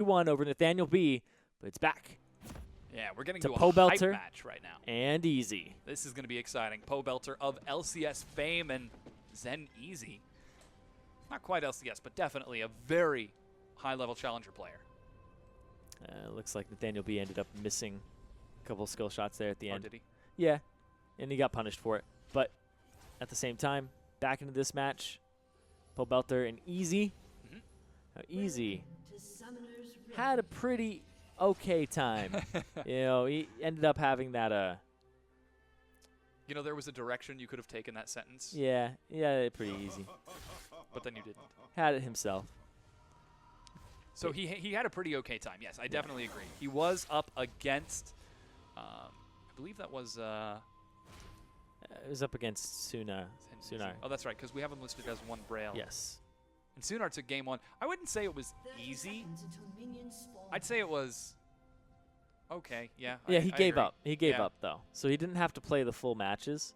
2-1 over Nathaniel B, but it's back. Yeah, we're getting to to a Pobelter hype match right now. And Easy. This is going to be exciting. Pobelter of LCS fame and Zen Easy. Not quite LCS, but definitely a very high-level challenger player. Looks like Nathaniel B ended up missing a couple skill shots there at the end. Or did he? Yeah, and he got punished for it. But at the same time, back into this match, Pobelter and Easy. Now, Easy had a pretty okay time. You know, he ended up having that. You know, there was a direction you could have taken that sentence. Yeah, pretty easy. But then you didn't. Had it himself. So he had a pretty okay time. Yes, I definitely agree. He was up against, I believe that was. It was up against Sunar. Oh, that's right, because we have him listed as one Braille. Yes. And Sunar took game 1. I wouldn't say it was easy. I'd say it was okay. Yeah. Yeah, he gave agree. up. He gave up, though. So he didn't have to play the full matches.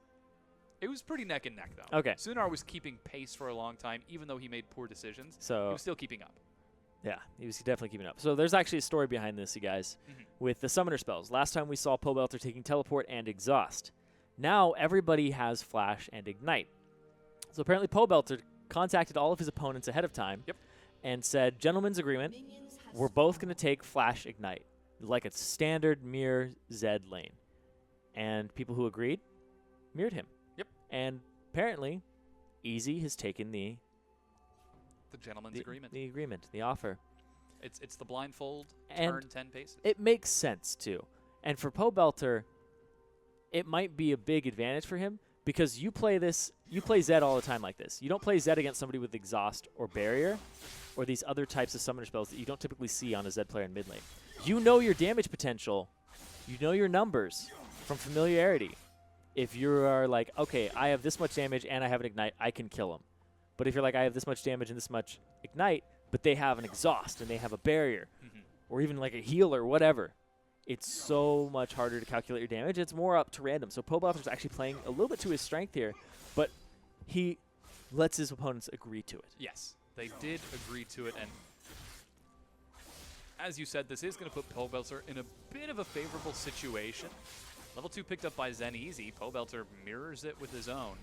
It was pretty neck and neck, though. Okay. Sunar was keeping pace for a long time, even though he made poor decisions. So he was still keeping up. Yeah, he was definitely keeping up. So there's actually a story behind this, you guys, with the summoner spells. Last time we saw Pobelter taking Teleport and Exhaust. Now everybody has Flash and Ignite. So apparently Pobelter contacted all of his opponents ahead of time and said, gentlemen's agreement, we're both going to take Flash Ignite, like a standard mirror Z lane. And people who agreed mirrored him. Yep. And apparently Easy has taken the gentleman's agreement. The agreement, the offer. It's the blindfold, and turn 10 paces. It makes sense, too. And for Pobelter, it might be a big advantage for him because you play Zed all the time like this. You don't play Zed against somebody with Exhaust or Barrier or these other types of summoner spells that you don't typically see on a Zed player in mid lane. You know your damage potential. You know your numbers from familiarity. If you are like, okay, I have this much damage and I have an Ignite, I can kill him. But if you're like, I have this much damage and this much Ignite, but they have an Exhaust and they have a Barrier or even like a heal or whatever, it's so much harder to calculate your damage. It's more up to random. So Pobelter's actually playing a little bit to his strength here, but he lets his opponents agree to it. Yes, they did agree to it. And as you said, this is going to put Pobelter in a bit of a favorable situation. Level 2 picked up by Zen Easy. Pobelter mirrors it with his own.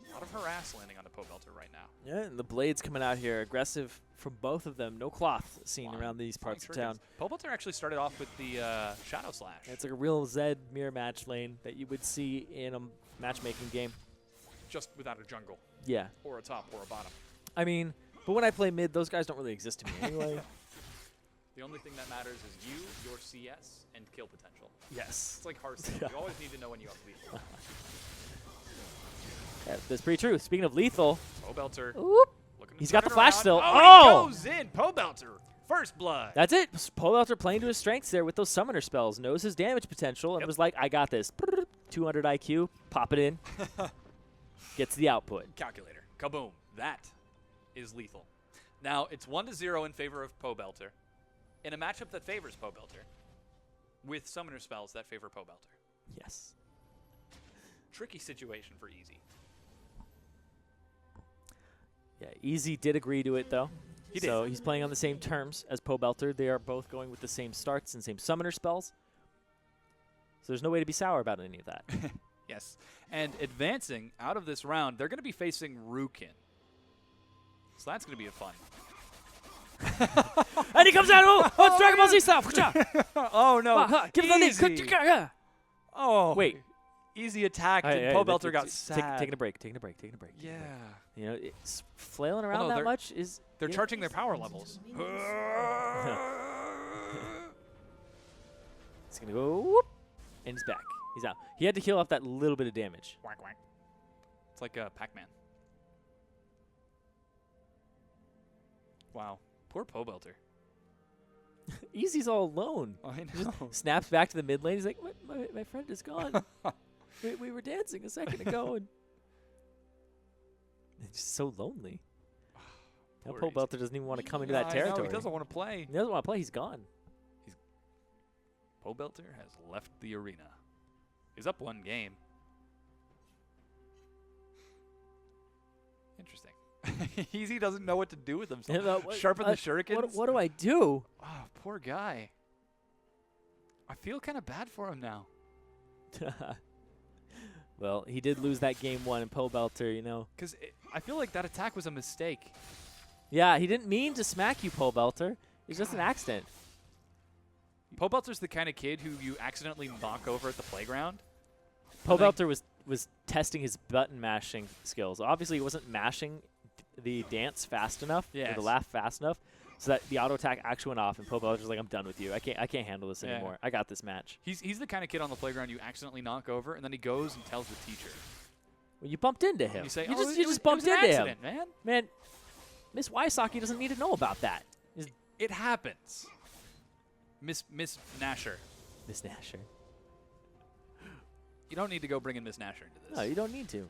A lot of harass landing on the Pobelter right now. Yeah, and the blades coming out here, aggressive from both of them. No cloth seen around these parts of town. Pobelter actually started off with the Shadow Slash. It's like a real Zed mirror match lane that you would see in a matchmaking game. Just without a jungle. Yeah. Or a top or a bottom. I mean, but when I play mid, those guys don't really exist to me anyway. The only thing that matters is you, your CS, and kill potential. Yes. It's like Hearthstone. You always need to know when you have lethal. Yeah, that's pretty true. Speaking of lethal, Pobelter. He's got the flash around. still. Oh! He goes in. Pobelter. First blood. That's it. Pobelter playing to his strengths there with those summoner spells. Knows his damage potential and was like, I got this. 200 IQ. Pop it in. Gets the output. Calculator. Kaboom. That is lethal. Now, it's 1-0 in favor of Pobelter in a matchup that favors Pobelter with summoner spells that favor Pobelter. Yes. Tricky situation for Easy. Yeah, Easy did agree to it, though. He did. So he's playing on the same terms as Pobelter. They are both going with the same starts and same summoner spells. So there's no way to be sour about any of that. Yes. And advancing out of this round, they're going to be facing Rukin. So that's going to be a fun. And he comes out. Oh, it's Dragon Ball Z style. Oh, no. Give him the lead. Oh. Wait. Easy attack, and Pobelter got sad. Taking a break. Yeah. You know, it's flailing around that much is... They're charging their power levels. It's going to go whoop, and he's back. He's out. He had to heal off that little bit of damage. Quack, quack. It's like Pac-Man. Wow. Poor Pobelter. Easy's all alone. I know. Just snaps back to the mid lane. He's like, my friend is gone. we were dancing a second ago. And it's just so lonely. Now Pobelter doesn't even want to come into that territory. He doesn't want to play. He doesn't want to play. He's gone. Pobelter has left the arena. He's up 1 game. Interesting. Easy doesn't know what to do with himself. Yeah, what- Sharpen the shurikens. What do I do? Oh, poor guy. I feel kind of bad for him now. Well, he did lose that game 1 in Pobelter, you know. Because I feel like that attack was a mistake. Yeah, he didn't mean to smack you, Pobelter. It's just an accident. Pobelter's the kind of kid who you accidentally knock over at the playground. Pobelter was testing his button mashing skills. Obviously, he wasn't mashing the dance fast enough, or Yes. the laugh fast enough, so that the auto attack actually went off, and Pobelter's like, I'm done with you. I can't handle this Yeah. anymore. I got this match. He's the kind of kid on the playground you accidentally knock over, and then he goes and tells the teacher. Well, you bumped into him. You say, you "Oh, just it was bumped an into him. accident, man. Man, Miss Wysocki doesn't need to know about that. It happens. Miss Nasher. Miss Nasher. You don't need to go bring in Miss Nasher into this. No, you don't need to.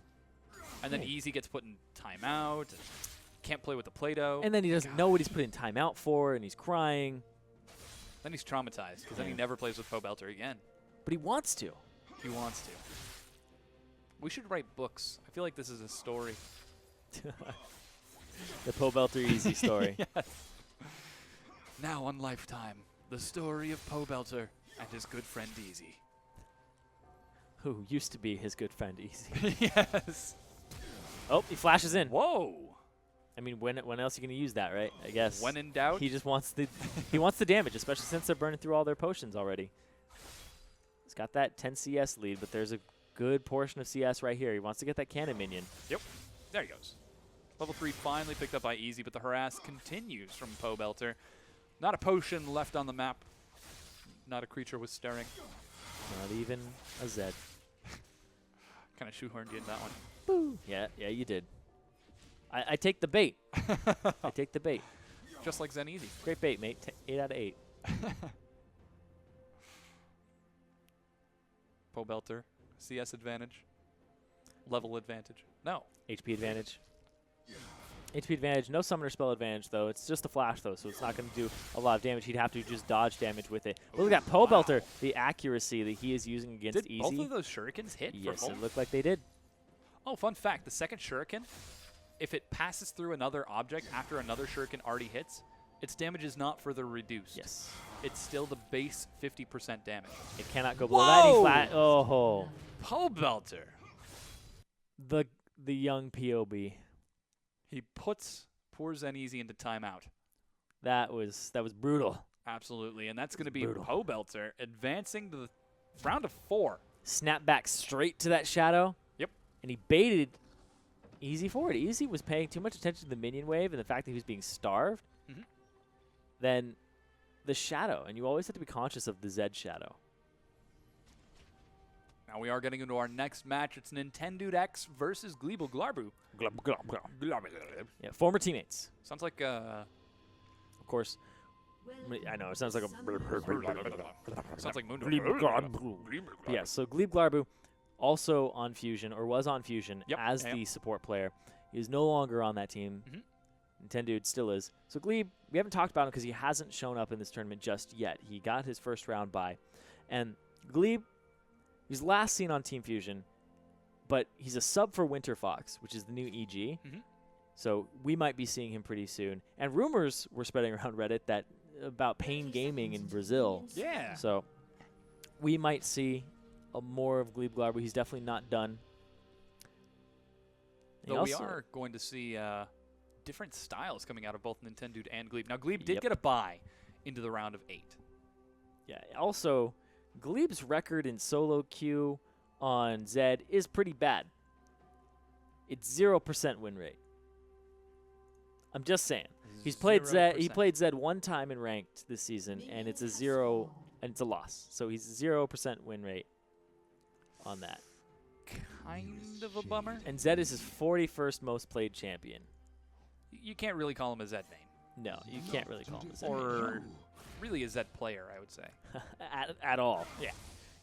And then Hey. Easy gets put in timeout. And can't play with the Play-Doh. And then he doesn't know what he's put in timeout for, and he's crying. Then he's traumatized because then he Yeah. never plays with Pobelter again. But he wants to. He wants to. We should write books. I feel like this is a story. The Pobelter Easy story. Yes. Now on Lifetime, the story of Pobelter and his good friend Easy. Who used to be his good friend Easy. Yes. Oh, he flashes in. Whoa. I mean, when else are you going to use that, right? I guess. When in doubt. He just wants the damage, especially since they're burning through all their potions already. He's got that 10 CS lead, but there's a good portion of CS right here. He wants to get that cannon minion. Yep. There he goes. Level 3 finally picked up by Easy, but the harass continues from Pobelter. Not a potion left on the map. Not a creature was stirring. Not even a Zed. Kind of shoehorned you in that one. Boo. Yeah, you did. I take the bait. I take the bait. Just like Zen Easy. Great bait, mate. 8 out of 8. Pobelter, CS advantage, level advantage. No. HP advantage. HP advantage. No summoner spell advantage, though. It's just a flash, though, so it's not going to do a lot of damage. He'd have to just dodge damage with it. But look at Pobelter, the accuracy that he is using against Did Easy. both of those shurikens hit Yes, for it full? looked like they did. Oh, fun fact. The second shuriken, if it passes through another object after another shuriken already hits, its damage is not further reduced. Yes. It's still the base 50% damage. It cannot go below that. He Whoa! flat. Oh, Pobelter. the young POB. He puts poor Zen Easy into timeout. That was brutal. Absolutely. And that's going to be Brutal. Pobelter advancing to the round of 4. Snap back straight to that shadow. Yep. And he baited Easy forward. Easy was paying too much attention to the minion wave and the fact that he was being starved. Mhm. Then the shadow. And you always have to be conscious of the Zed shadow. Now we are getting into our next match. It's NINTENDUDEX versus GLEEB Glarbu. Yeah, former teammates. Sounds like Of course. I know, it sounds like a... sounds like Mundo. Yeah, so GLEEB Glarbu also on Fusion, or was on Fusion Yep, as yeah. the support player. He is no longer on that team. Mhm. Nintendude still is. So GLEEB, we haven't talked about him because he hasn't shown up in this tournament just yet. He got his first round bye. And GLEEB, he's last seen on Team Fusion, but he's a sub for Winter Fox, which is the new EG. Mhm. So we might be seeing him pretty soon. And rumors were spreading around Reddit that about Pain Gaming in Brazil. Yeah. So we might see more of GLEEB Glarbu. He's definitely not done. He Though we also- are going to see different styles coming out of both Nintendude and GLEEB. Now, GLEEB did Yep. get a bye into the round of 8. Yeah. Also, GLEEB's record in solo queue on Zed is pretty bad. It's 0% win rate. I'm just saying. He's played Zed. He 0%. played Zed one time in ranked this season, and it's a 0, and it's a loss. So he's 0% win rate on that. Kind of a bummer. And Zed is his 41st most played champion. You can't really call him a Zed name. No, you can't really call him a Zed Or really a Zed player, I would say. at all. Yeah.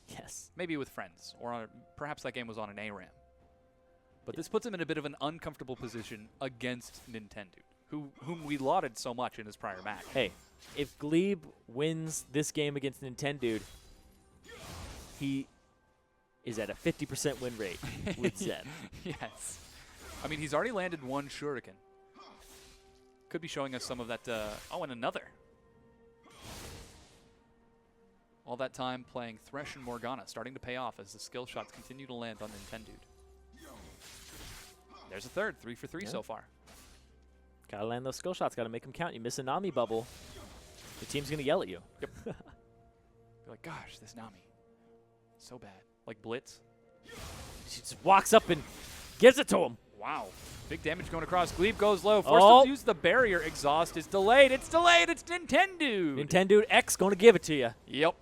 Yes. Maybe with friends. Or perhaps that game was on an ARAM. But this puts him in a bit of an uncomfortable position against Nintendude, whom we lauded so much in his prior match. Hey, if GLEEB wins this game against Nintendude, he is at a 50% win rate with Zed. Yes. I mean, he's already landed one shuriken. Could be showing us some of that. Oh, and another. All that time playing Thresh and Morgana, starting to pay off as the skill shots continue to land on Nintendude. There's a third, 3 for 3 so far. Gotta land those skill shots. Gotta make them count. You miss a Nami bubble, the team's gonna yell at you. Yep. You're like, gosh, this Nami, so bad. Like Blitz. She just walks up and gives it to him. Wow. Big damage going across. GLEEB goes low. Forced to use the barrier. Exhaust is delayed. It's delayed. It's Nintendude. NINTENDUDEX gonna give it to you. Yep.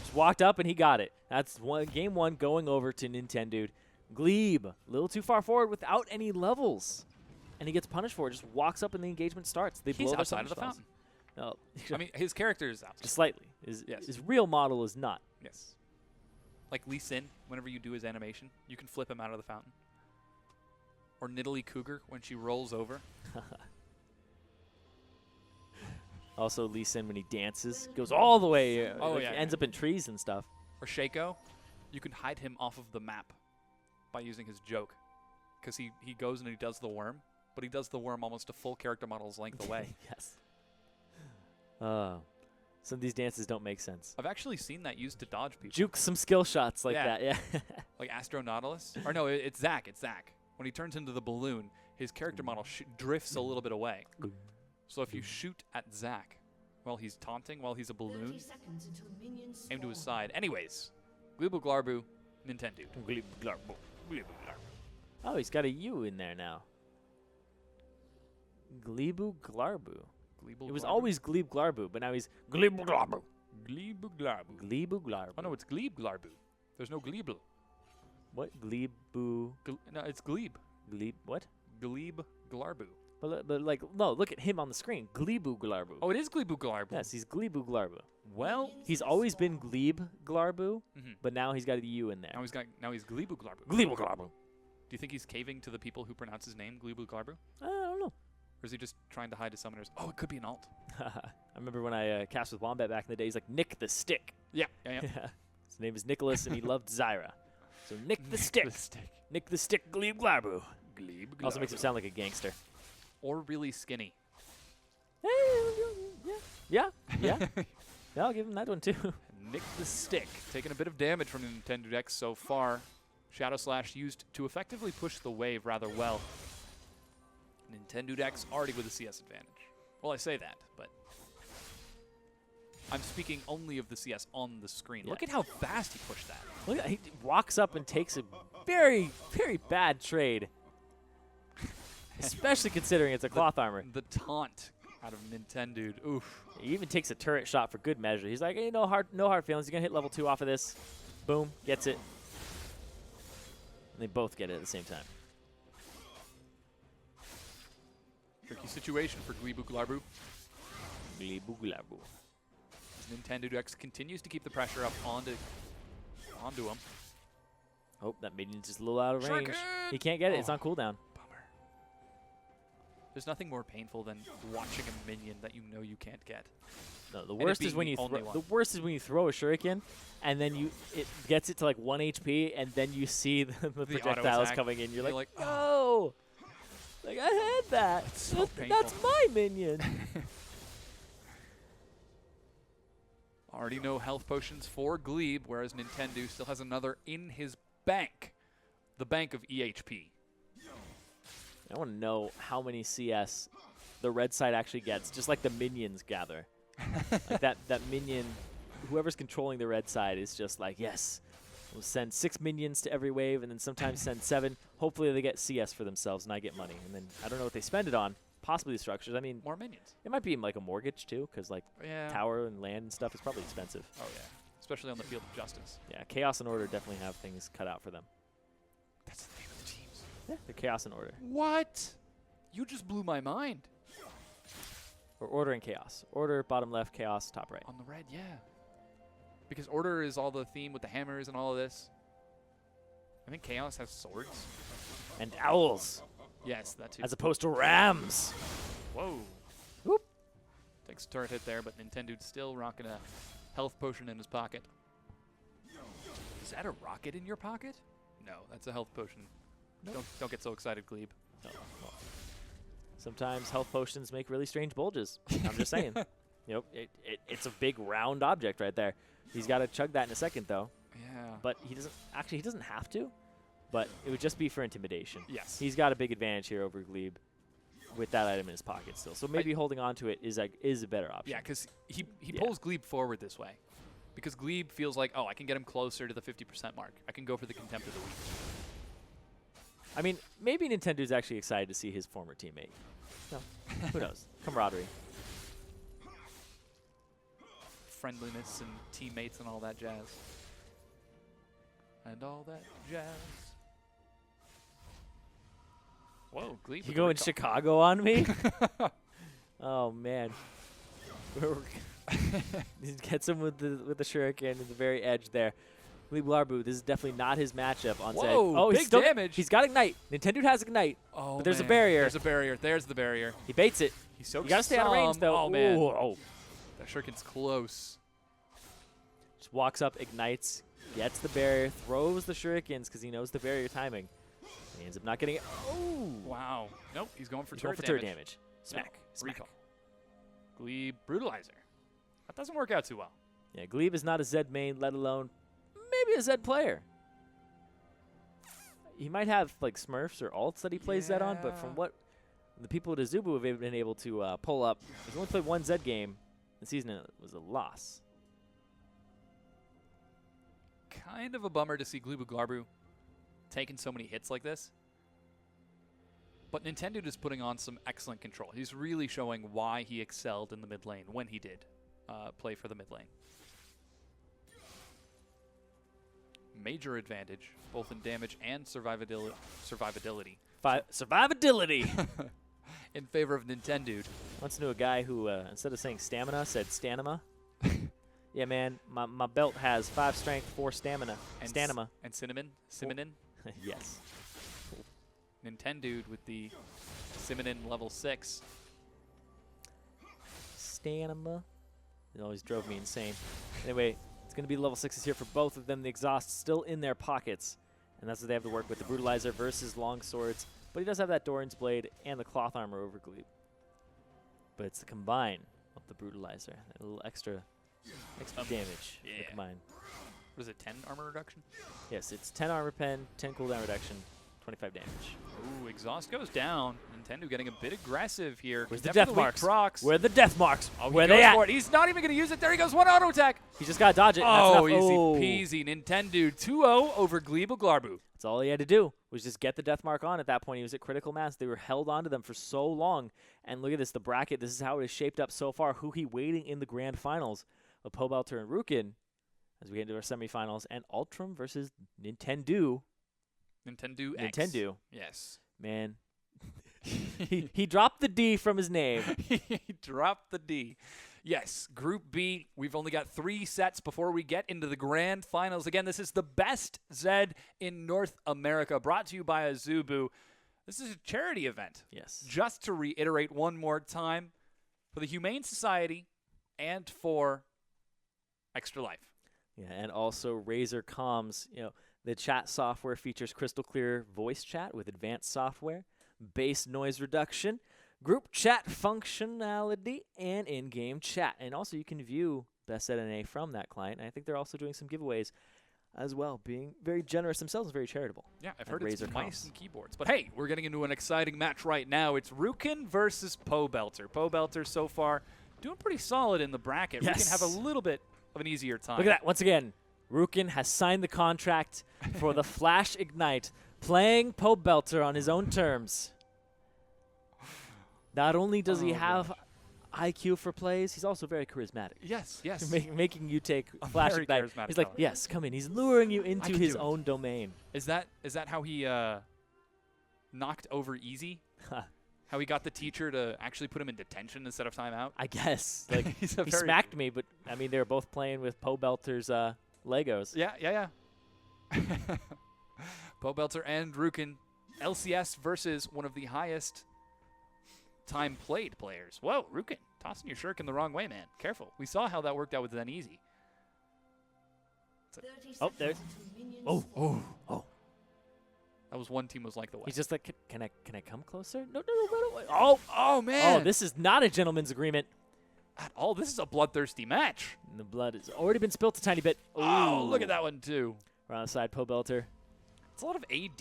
Just walked up and he got it. That's game one going over to Nintendude. GLEEB, a little too far forward without any levels. And he gets punished for it. Just walks up and the engagement starts. They He's blow outside of the spells. fountain. No. I mean, his character is outside. Just slightly. His real model is not. Yes. Like Lee Sin, whenever you do his animation, you can flip him out of the fountain. Or Nidalee Cougar when she rolls over. Also, Lee Sin, when he dances, goes all the way. Ends yeah. up in trees and stuff. Or Shaco, you can hide him off of the map by using his joke. Because he goes and he does the worm, but he does the worm almost a full character model's length away. Yes. Some of these dances don't make sense. I've actually seen that used to dodge people. Juke some skill shots like that, yeah. Like Astro Nautilus. Or no, it's Zac. It's Zac. When he turns into the balloon, his character model drifts a little bit away. So if you shoot at Zac while he's taunting, while he's a balloon, aim to his side. Anyways, GLEEB Glarbu, Nintendude. GLEEB Glarbu. GLEEB Glarbu. Oh, he's got a U in there now. GLEEB Glarbu. It was always GLEEB Glarbu, but now he's GLEEB Glarbu. GLEEB Glarbu. GLEEB Glarbu. Oh no, it's GLEEB Glarbu. There's no GLEEB. What? GLEEB. No, it's GLEEB. GLEEB. What? GLEEB Glarbu. But like, no, look at him on the screen. GLEEB Glarbu. Oh, it is GLEEB Glarbu. Yes, he's GLEEB Glarbu. Well, he's always been GLEEB Glarbu, but now he's got a U in there. Now he's GLEEB Glarbu. GLEEB Glarbu. Do you think he's caving to the people who pronounce his name GLEEB Glarbu? I don't know. Or is he just trying to hide his summoners? Oh, it could be an alt. I remember when I cast with Wombat back in the day, he's like, Nick the Stick. Yeah. His name is Nicholas, and he loved Zyra. So Nick the Stick. Nick the Stick, GLEEB Glarbu. GLEEB Glarbu. Also makes him sound like a gangster. Or really skinny. Yeah, I'll give him that one too. Nick the Stick, taking a bit of damage from the NINTENDUDEX so far. Shadow Slash used to effectively push the wave rather well. NINTENDUDEX already with a CS advantage. Well, I say that, but I'm speaking only of the CS on the screen. Yeah. Look at how fast he pushed that. Look at, he walks up and takes a very, very bad trade. Especially considering it's a cloth armor. The taunt out of Nintendude. Oof. He even takes a turret shot for good measure. He's like, hey, no hard feelings. You're going to hit level 2 off of this. Boom. Gets it. And they both get it at the same time. Tricky situation for GLEEB Glarbu. GLEEB Glarbu. NINTENDUDEX continues to keep the pressure up onto him. Oh, that minion's just a little out of range. Shuriken! He can't get it. It's on cooldown. Bummer. There's nothing more painful than watching a minion that you know you can't get. No, the worst is when you throw a shuriken, and then it gets it to like 1 HP, and then you see the projectiles coming in. You're like, oh, like I had that. So that's my minion. Already no health potions for GLEEB, whereas Nintendu still has another in his bank, the bank of EHP. I want to know how many CS the red side actually gets, just like the minions gather. Like that minion, whoever's controlling the red side is just like, yes, we'll send 6 minions to every wave and then sometimes send 7. Hopefully they get CS for themselves and I get money. And then I don't know what they spend it on. Possibly the structures. I mean, more minions. It might be like a mortgage too, because like tower and land and stuff is probably expensive. Oh yeah, especially on the field of justice. Yeah, Chaos and Order definitely have things cut out for them. That's the name of the teams. Yeah, they're Chaos and Order. What? You just blew my mind. Or Order and Chaos. Order, bottom left, Chaos, top right. On the red, yeah. Because Order is all the theme with the hammers and all of this. I think Chaos has swords. And owls. Yes, that too. As opposed to rams. Whoa. Whoop. Takes a turret hit there, but Nintendude's still rocking a health potion in his pocket. Is that a rocket in your pocket? No, that's a health potion. Nope. Don't get so excited, GLEEB. No. Sometimes health potions make really strange bulges. I'm just saying. You know, it's a big round object right there. He's got to chug that in a second, though. Yeah. But he doesn't. Actually, he doesn't have to. But it would just be for intimidation. Yes. He's got a big advantage here over GLEEB with that item in his pocket still. So maybe holding on to it is a better option. Yeah, because he pulls GLEEB forward this way. Because GLEEB feels like, oh, I can get him closer to the 50% mark. I can go for the Contempt of the Weak. I mean, maybe Nintendo's actually excited to see his former teammate. No, who knows? Camaraderie. Friendliness and teammates and all that jazz. And all that jazz. Whoa, GLEEB. You going Chicago on me? Oh man. He gets him with the shuriken at the very edge there. GLEEB, this is definitely not his matchup on Zed. Whoa, oh, big damage. He's got Ignite. Nintendo has Ignite. Oh, but there's man. a barrier. There's a barrier. There's the barrier. He baits it. He's so You gotta stay out of range though. Oh man. Ooh, oh. That shuriken's close. Just walks up, ignites, gets the barrier, throws the shurikens because he knows the barrier timing. He ends up not getting it. Oh! Wow. Nope, he's going for He's turret going for damage. turret damage. Smack. No, Smack. recall. GLEEB Brutalizer. That doesn't work out too well. Yeah, GLEEB is not a Zed main, let alone maybe a Zed player. He might have like Smurfs or alts that he plays Zed on, but from what the people at Azubu have been able to pull up, he's only played one Zed game this season, and it was a loss. Kind of a bummer to see GLEEB taking so many hits like this. But Nintendo is putting on some excellent control. He's really showing why he excelled in the mid lane when he did play for the mid lane. Major advantage, both in damage and survivability. Survivability! In favor of Nintendo. Once knew a guy who, instead of saying stamina, said stanima. Yeah, man, my belt has 5 strength, 4 stamina. And Stanima. And Cinnamon. Yes. Nintendo with the Cinnamon level 6. Stanima. It always drove me insane. Anyway, it's going to be level 6s here for both of them. The exhaust still in their pockets. And that's what they have to work with. The Brutalizer versus long swords. But he does have that Doran's Blade and the cloth armor over GLEEB. But it's the combine of the Brutalizer. A little extra damage. Yeah. The combine. What is it, 10 armor reduction? Yes, it's 10 armor pen, 10 cooldown reduction, 25 damage. Ooh, exhaust goes down. Nintendo getting a bit aggressive here. Where's the death marks? Where are the death marks? Oh, Where he they goes at? for it. He's not even going to use it. There he goes. One auto attack. He just got to dodge it. Oh, That's easy peasy. Nintendo 2-0 over GLEEB. That's all he had to do was just get the death mark on at that point. He was at critical mass. They were held onto them for so long. And look at this, the bracket. This is how it is shaped up so far. Who he waiting in the grand finals of Pobelter and Rukin as we get into our semifinals. And Ultram versus Nintendo. Nintendo X. Nintendo. Yes. Man. he dropped the D from his name. He dropped the D. Yes, Group B, we've only got 3 sets before we get into the grand finals. Again, this is the best Zed in North America, brought to you by Azubu. This is a charity event. Yes. Just to reiterate one more time, for the Humane Society and for Extra Life. Yeah, and also Razer Comms. You know, the chat software features crystal clear voice chat with advanced software, bass noise reduction, group chat functionality, and in-game chat. And also you can view Best NA from that client. And I think they're also doing some giveaways as well, being very generous themselves and very charitable. Yeah, I've heard it's Razer mice Comms. and keyboards. But hey, we're getting into an exciting match right now. It's Rukin versus Pobelter. Pobelter so far doing pretty solid in the bracket. Yes. Rukin have a little bit of an easier time. Look at that. Once again, Rukin has signed the contract for the Flash Ignite, playing Pobelter on his own terms. Not only does he have IQ for plays, he's also very charismatic. Yes, yes. Making you take Flash very Ignite. charismatic He's like, fella. yes, come in. He's luring you into can his do it. own domain. Is that how he knocked over Easy? How he got the teacher to actually put him in detention instead of timeout? I guess. Like He's a he very- smacked me, but I mean they were both playing with Pobelter's Legos. Yeah. Pobelter and Rukin. LCS versus one of the highest time played players. Whoa, Rukin, tossing your shuriken the wrong way, man. Careful. We saw how that worked out with Zen Easy. Oh, there's. Oh. Oh. That That was one team was like the way. He's just like, can I come closer? No, run away. Oh, man. Oh, this is not a gentleman's agreement at all. This is a bloodthirsty match. And the blood has already been spilt a tiny bit. Ooh. Oh, look at that one, too. Right on the side, Pobelter. It's a lot of AD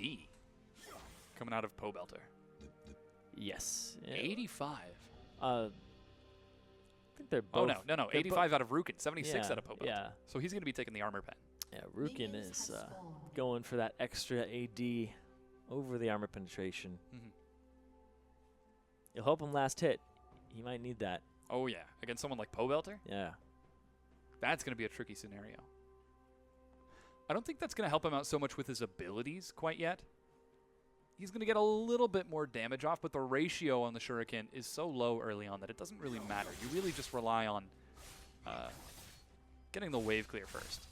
coming out of Pobelter. Yes. 85. I think they're both. Oh, no. 85 out of Rukin, 76 out of Pobelter. Yeah. So he's going to be taking the armor pen. Yeah, Rukin is going for that extra AD over the armor penetration. Mm-hmm. You'll help him last hit. He might need that. Oh, yeah. Against someone like Pobelter? Yeah. That's going to be a tricky scenario. I don't think that's going to help him out so much with his abilities quite yet. He's going to get a little bit more damage off, but the ratio on the Shuriken is so low early on that it doesn't really matter. You really just rely on getting the wave clear first.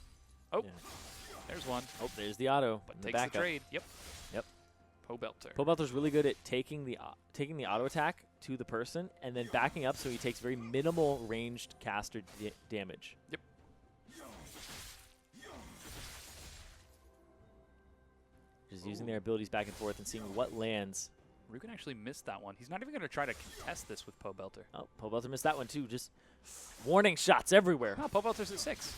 Oh, yeah. There's one. Oh, there's the auto. But takes the trade. Yep. Pobelter. Pobelter's really good at taking the auto attack to the person and then backing up so he takes very minimal ranged caster damage. Yep. Just using their abilities back and forth and seeing what lands. Rukin actually missed that one. He's not even going to try to contest this with Pobelter. Oh, Pobelter missed that one too. Just warning shots everywhere. Oh, Pobelter's at 6.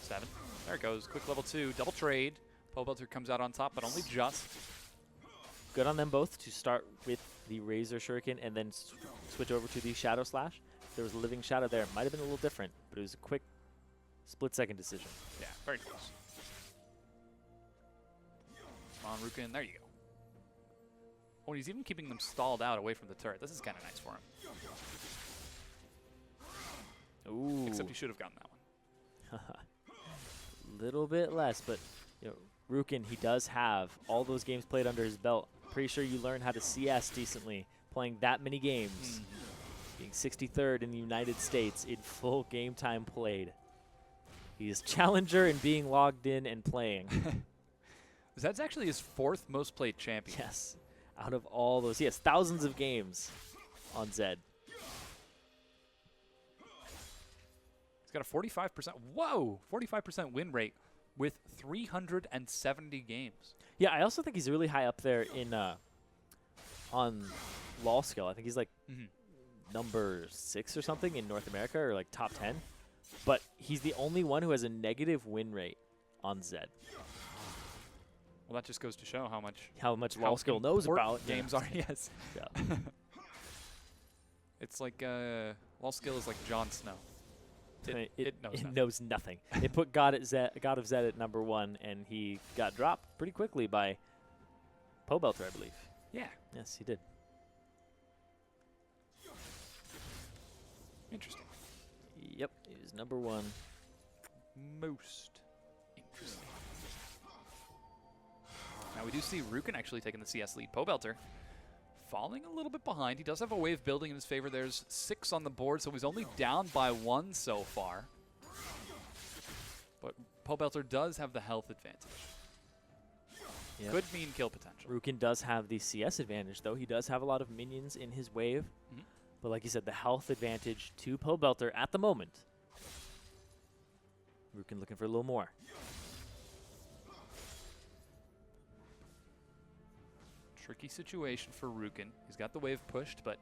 7. There it goes. Quick level 2. Double trade. Pobelter comes out on top, but only just. Good on them both to start with the Razor Shuriken and then switch over to the Shadow Slash. If there was a living shadow there, it might have been a little different, but it was a quick split-second decision. Yeah, very close. Come on, Rukin. There you go. Oh, and he's even keeping them stalled out away from the turret. This is kind of nice for him. Ooh. Except he should have gotten that one. Little bit less, but you know, Rukin, he does have all those games played under his belt. Pretty sure you learned how to CS decently playing that many games. Being 63rd in the United States in full game time played. He is challenger in being logged in and playing. That's actually his 4th most played champion. Yes. Out of all those, he has thousands of games on Zed. He's got a 45%. Whoa! 45% win rate with 370 games. Yeah, I also think he's really high up there in on LoL skill. I think he's like number 6 or something in North America, or like top 10. But he's the only one who has a negative win rate on Zed. Well, that just goes to show how much LoL skill knows about games are. Yes. Yeah. It's like LoL skill is like Jon Snow. It knows nothing. It put God of Zed at number 1, and he got dropped pretty quickly by Pobelter, I believe. Yeah. Yes, he did. Interesting. Yep, he was number 1. Most interesting. Now we do see Rukin actually taking the CS lead. Pobelter falling a little bit behind. He does have a wave building in his favor. There's 6 on the board, so he's only down by 1 so far. But Pobelter does have the health advantage. Yep. Could mean kill potential. Rukin does have the CS advantage, though. He does have a lot of minions in his wave. But like you said, the health advantage to Pobelter at the moment. Rukin looking for a little more. Tricky situation for Rukin. He's got the wave pushed, but...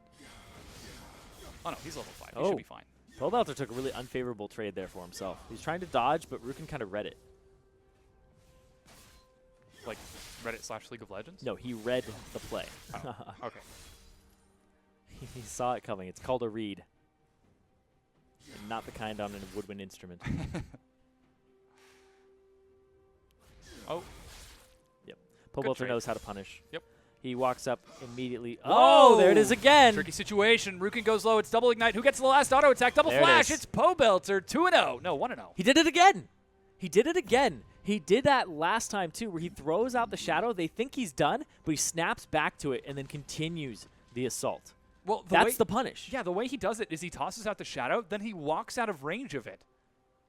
Oh, no, he's level 5. He Oh. should be fine. Pobelter took a really unfavorable trade there for himself. He was trying to dodge, but Rukin kind of read it. Like Reddit / League of Legends? No, he read the play. Oh, okay. He saw it coming. It's called a read. And not the kind on a woodwind instrument. Oh. Yep. Pobelter knows how to punish. Yep. He walks up immediately. Whoa! Oh, there it is again. Tricky situation. Rukin goes low. It's double ignite. Who gets the last auto attack? Double There flash. it is. It's Pobelter. 2-0. No, 1-0. He did it again. He did it again. He did that last time, too, where he throws out the shadow. They think he's done, but he snaps back to it and then continues the assault. Well, that's the punish. Yeah, the way he does it is he tosses out the shadow, then he walks out of range of it.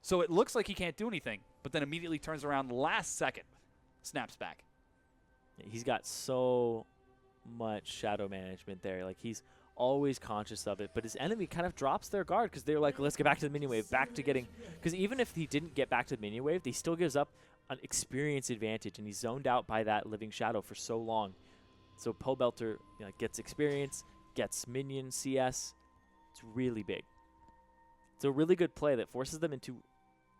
So it looks like he can't do anything, but then immediately turns around last second, snaps back. He's got so much shadow management there. Like, he's always conscious of it, but his enemy kind of drops their guard because they're like, let's get back to the minion wave, back to getting... Because even if he didn't get back to the minion wave, he still gives up an experience advantage, and he's zoned out by that Living Shadow for so long. So Pobelter gets experience, gets minion CS. It's really big. It's a really good play that forces them into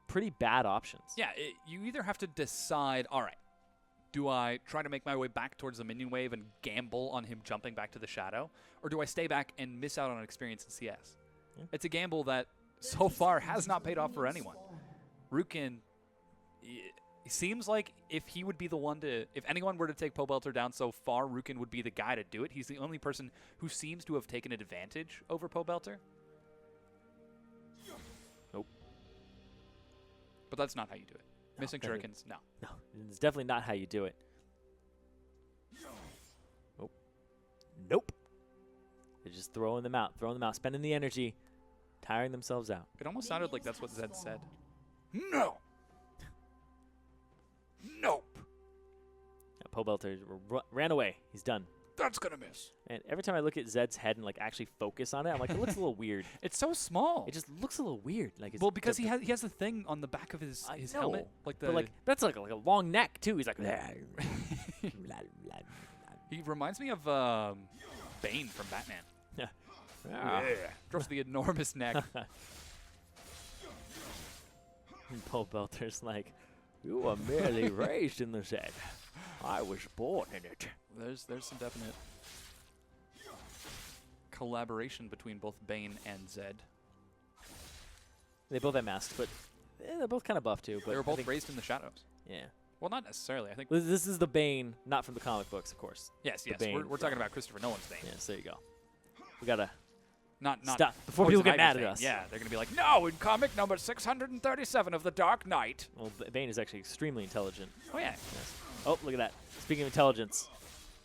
pretty bad options. Yeah, you either have to decide, all right, do I try to make my way back towards the minion wave and gamble on him jumping back to the Shadow, or do I stay back and miss out on experience in CS? Yeah. It's a gamble that so far has not paid off for anyone. Rukin, it seems like if he would be the one to, if anyone were to take Pobelter down so far, Rukin would be the guy to do it. He's the only person who seems to have taken advantage over Pobelter. Nope. But that's not how you do it. Missing shurikens, no. No, it's definitely not how you do it. Nope. Nope. They're just throwing them out, spending the energy, tiring themselves out. It almost sounded like that's what Zed said. No. Nope. Pobelter ran away. He's done. That's going to miss. And every time I look at Zed's head and actually focus on it, I'm like, it looks a little weird. It's so small. It just looks a little weird. Well, because he has the thing on the back of his helmet. But that's like a long neck, too. He's like... He reminds me of Bane from Batman. Yeah. Drops the enormous neck. Pobelter's like, you were merely raised in the Zed. I was born in it. There's some definite collaboration between both Bane and Zed. They both have masks, but they're both kind of buff too. But they were both raised in the shadows. Yeah. Well, not necessarily. I think this is the Bane, not from the comic books, of course. Yes. We're talking about Christopher Nolan's Bane. Yes, there you go. We gotta not stop before people get mad at us. Yeah, they're gonna be like, no, in comic number 637 of the Dark Knight. Well, Bane is actually extremely intelligent. Oh yeah. Yes. Oh, look at that. Speaking of intelligence,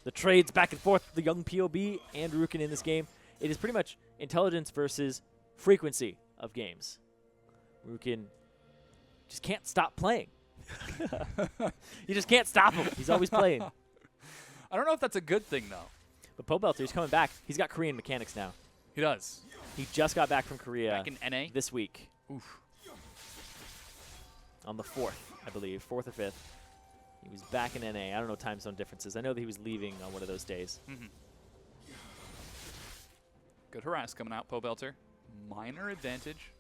the trades back and forth, the young POB and Rukin in this game. It is pretty much intelligence versus frequency of games. Rukin just can't stop playing. You just can't stop him. He's always playing. I don't know if that's a good thing, though. But Pobelter, he's coming back. He's got Korean mechanics now. He does. He just got back from Korea. Back in NA? This week. Oof. On the 4th, I believe. 4th or 5th. He was back in NA. I don't know time zone differences. I know that he was leaving on one of those days. Mm-hmm. Good harass coming out, Pobelter. Minor advantage.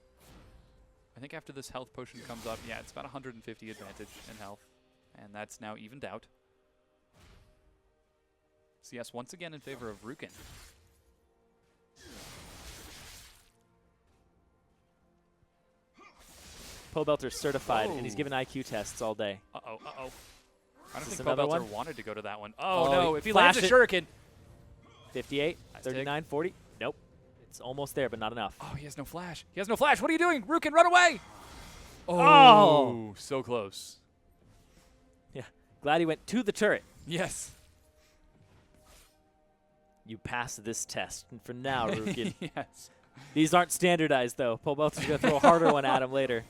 I think after this health potion comes up, yeah, it's about 150 advantage in health. And that's now evened out. CS once again in favor of Rukin. Pobelter's certified, and he's given IQ tests all day. Uh-oh. I don't think another Pobelter one? wanted to go to that one. Oh, no. If he lands a it. shuriken. 58, Nice 39, 40. Nope. It's almost there, but not enough. Oh, he has no flash. He has no flash. What are you doing? Rukin, run away. Oh. So close. Yeah. Glad he went to the turret. Yes. You passed this test. And for now, Rukin. Yes. These aren't standardized, though. Pobelter's going to throw a harder one at him later.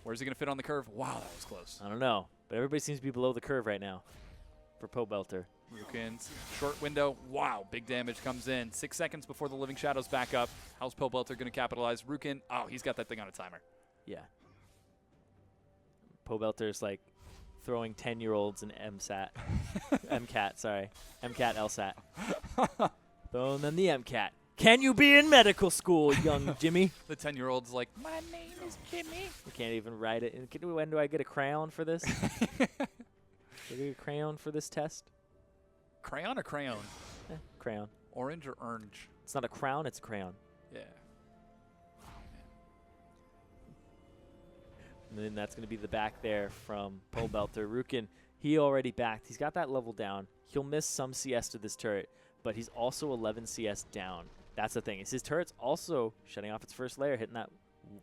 Where's he going to fit on the curve? Wow, that was close. I don't know. But everybody seems to be below the curve right now for Pobelter. Rukin's short window. Wow, big damage comes in. 6 seconds before the Living Shadows back up. How's Pobelter going to capitalize? Rukin, oh, he's got that thing on a timer. Yeah. Pobelter's like throwing 10-year-olds in MSAT. MCAT, sorry. MCAT, LSAT. Throwing them the MCAT. Can you be in medical school, young Jimmy? The 10-year-old's like, my name is Jimmy. You can't even write it. When do I get a crayon for this? Do I get a crayon for this test? Crayon or crayon? Crayon. Orange or orange? It's not a crown, it's a crayon. Yeah. And then that's going to be the back there from Pobelter. Rukin, he already backed. He's got that level down. He'll miss some CS to this turret, but he's also 11 CS down. That's the thing. Is his turret's also shutting off its first layer, hitting that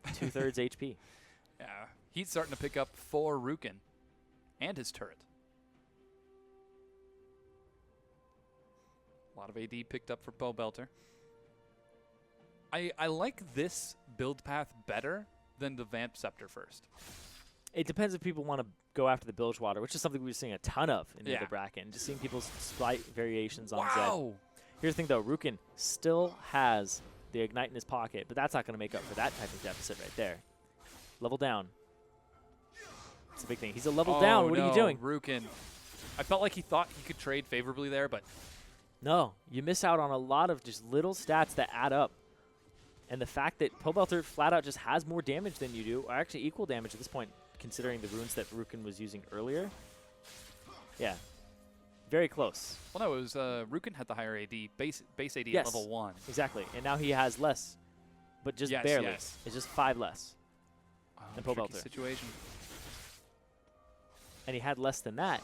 2/3 HP. Yeah. He's starting to pick up for Rukin and his turret. A lot of AD picked up for Pobelter. I like this build path better than the Vamp Scepter first. It depends if people want to go after the Bilgewater, which is something we were seeing a ton of in the other bracket, and just seeing people's slight variations on Zed. Here's the thing, though. Rukin still has the Ignite in his pocket, but that's not going to make up for that type of deficit right there. Level down. That's a big thing. He's a level down. What are you doing? Rukin. I felt like he thought he could trade favorably there, but No, you miss out on a lot of just little stats that add up. And the fact that Pobelter flat out just has more damage than you do, or actually equal damage at this point, considering the runes that Rukin was using earlier. Yeah, very close. well, no, it was Rukin had the higher AD, base AD Yes. at level 1. Exactly, and now he has less, but just Yes, barely. yes. It's just 5 less, than Tricky Pobelter. situation. And he had less than that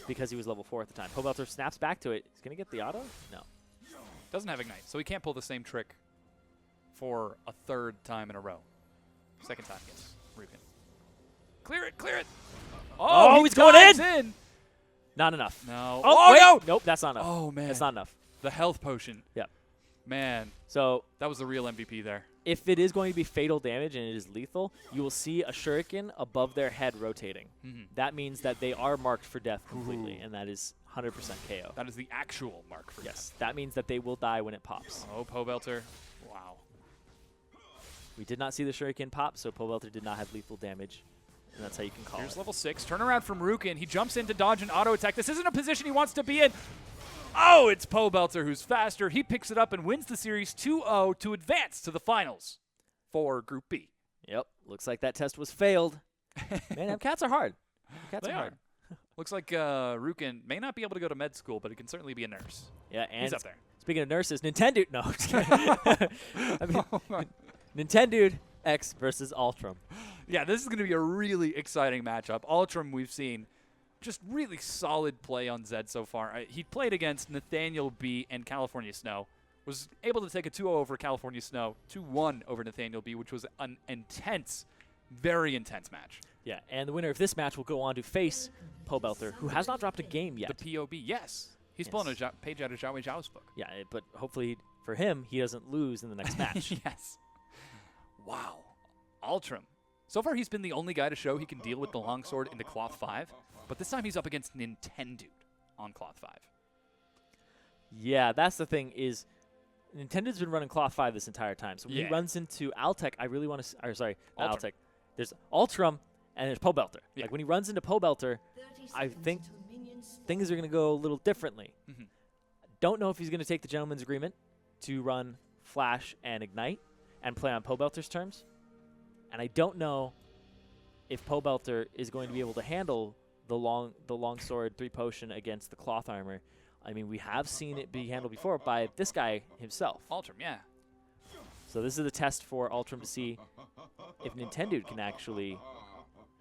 because he was level 4 at the time. Pobelter snaps back to it. He's going to get the auto? No. Doesn't have Ignite, so he can't pull the same trick for a 3rd time in a row. 2nd time against Rukin. Clear it, clear it! Oh, he he's going in! Not enough. No. Oh, wait. no! Nope, that's not enough. Oh, man. That's not enough. The health potion. Yep. Man, So that was the real MVP there. if it is going to be fatal damage and it is lethal, you will see a shuriken above their head rotating. That means that they are marked for death completely, and that is 100% KO. That is the actual mark for Yes, that means that they will die when it pops. Oh, Pobelter. Wow. We did not see the shuriken pop, so Pobelter did not have lethal damage, and that's how you can call Here's it. level 6. Turnaround from Rukin. He jumps in to dodge an auto attack. This isn't a position he wants to be in. Oh, it's Pobelter who's faster. He picks it up and wins the series 2-0 to advance to the finals for Group B. Yep, looks like that test was failed. Man, cats are hard. Cats They are hard. Looks like Rukin may not be able to go to med school, but he can certainly be a nurse. Yeah, and He's up there. speaking of nurses, Nintendo. No, I'm just kidding. I mean, NINTENDUDEX versus Ultram. Yeah, this is going to be a really exciting matchup. Ultram, we've seen just really solid play on Zed so far. He played against Nathaniel B and California Snow. Was able to take a 2-0 over California Snow, 2-1 over Nathaniel B, which was an intense, very intense match. Yeah, and the winner of this match will go on to face Pobelter, who has not dropped a game yet. The POB, yes. He's pulling a page out of Zhao Wei Zhao's book. Yeah, but hopefully for him, he doesn't lose in the next match. Yes. Wow. Ultram. So far, he's been the only guy to show he can deal with the longsword into Cloth 5, but this time he's up against Nintendude on Cloth 5. Yeah, that's the thing is Nintendo's been running Cloth 5 this entire time. So when Yeah. he runs into Altec, I really want to – or sorry, not Ultram. Altec. There's Ultram and there's Pobelter. Yeah. Like when he runs into Pobelter, I think things are going to go a little differently. Mhm. Don't know if he's going to take the gentleman's agreement to run Flash and Ignite and play on Pobelter's terms. And I don't know if Pobelter is going to be able to handle the longsword 3 potion against the cloth armor. I mean, we have seen it be handled before by this guy himself. Ultram, yeah. So this is the test for Ultram to see if Nintendo can actually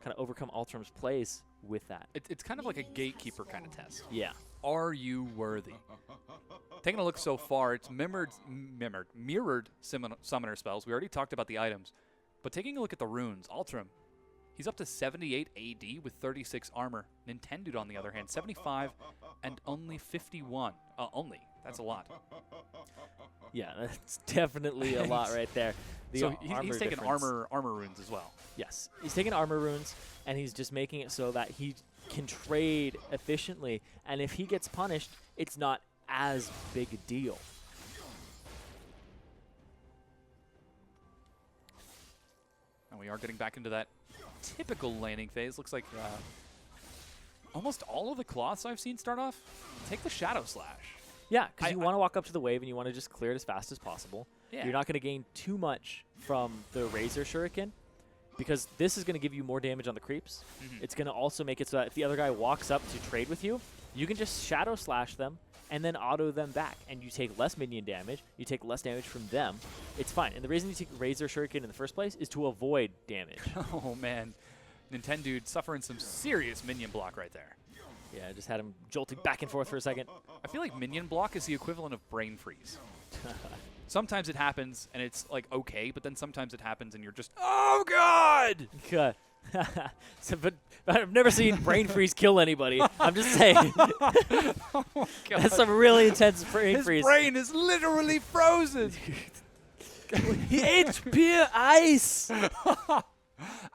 kind of overcome Ultram's plays with that. It's kind of like a gatekeeper kind of test. Yeah. Are you worthy? Taking a look so far, it's mirrored summoner spells. We already talked about the items. But taking a look at the runes, Ultram, he's up to 78 AD with 36 armor. Nintendude, on the other hand, 75 and only 51. Only. That's a lot. Yeah, that's definitely a lot right there. So he's taking difference. armor runes as well. Yes, he's taking armor runes, and he's just making it so that he can trade efficiently. And if he gets punished, it's not as big a deal. And we are getting back into that typical laning phase. Looks like almost all of the cloths I've seen start off take the Shadow Slash. Yeah, because you want to walk up to the wave and you want to just clear it as fast as possible. Yeah. You're not going to gain too much from the Razor Shuriken because this is going to give you more damage on the creeps. It's going to also make it so that if the other guy walks up to trade with you, you can just Shadow Slash them and then auto them back. And you take less minion damage. You take less damage from them. It's fine. And the reason you take Razor Shuriken in the first place is to avoid damage. Oh, man. Nintendude suffering some serious minion block right there. Yeah, I just had him jolting back and forth for a second. I feel like minion block is the equivalent of brain freeze. Sometimes it happens and it's like okay, but then sometimes it happens and you're just, oh god! Good. but I've never seen brain freeze kill anybody. I'm just saying. Oh my god. That's some really intense brain His freeze. brain is literally frozen. It's pure ice.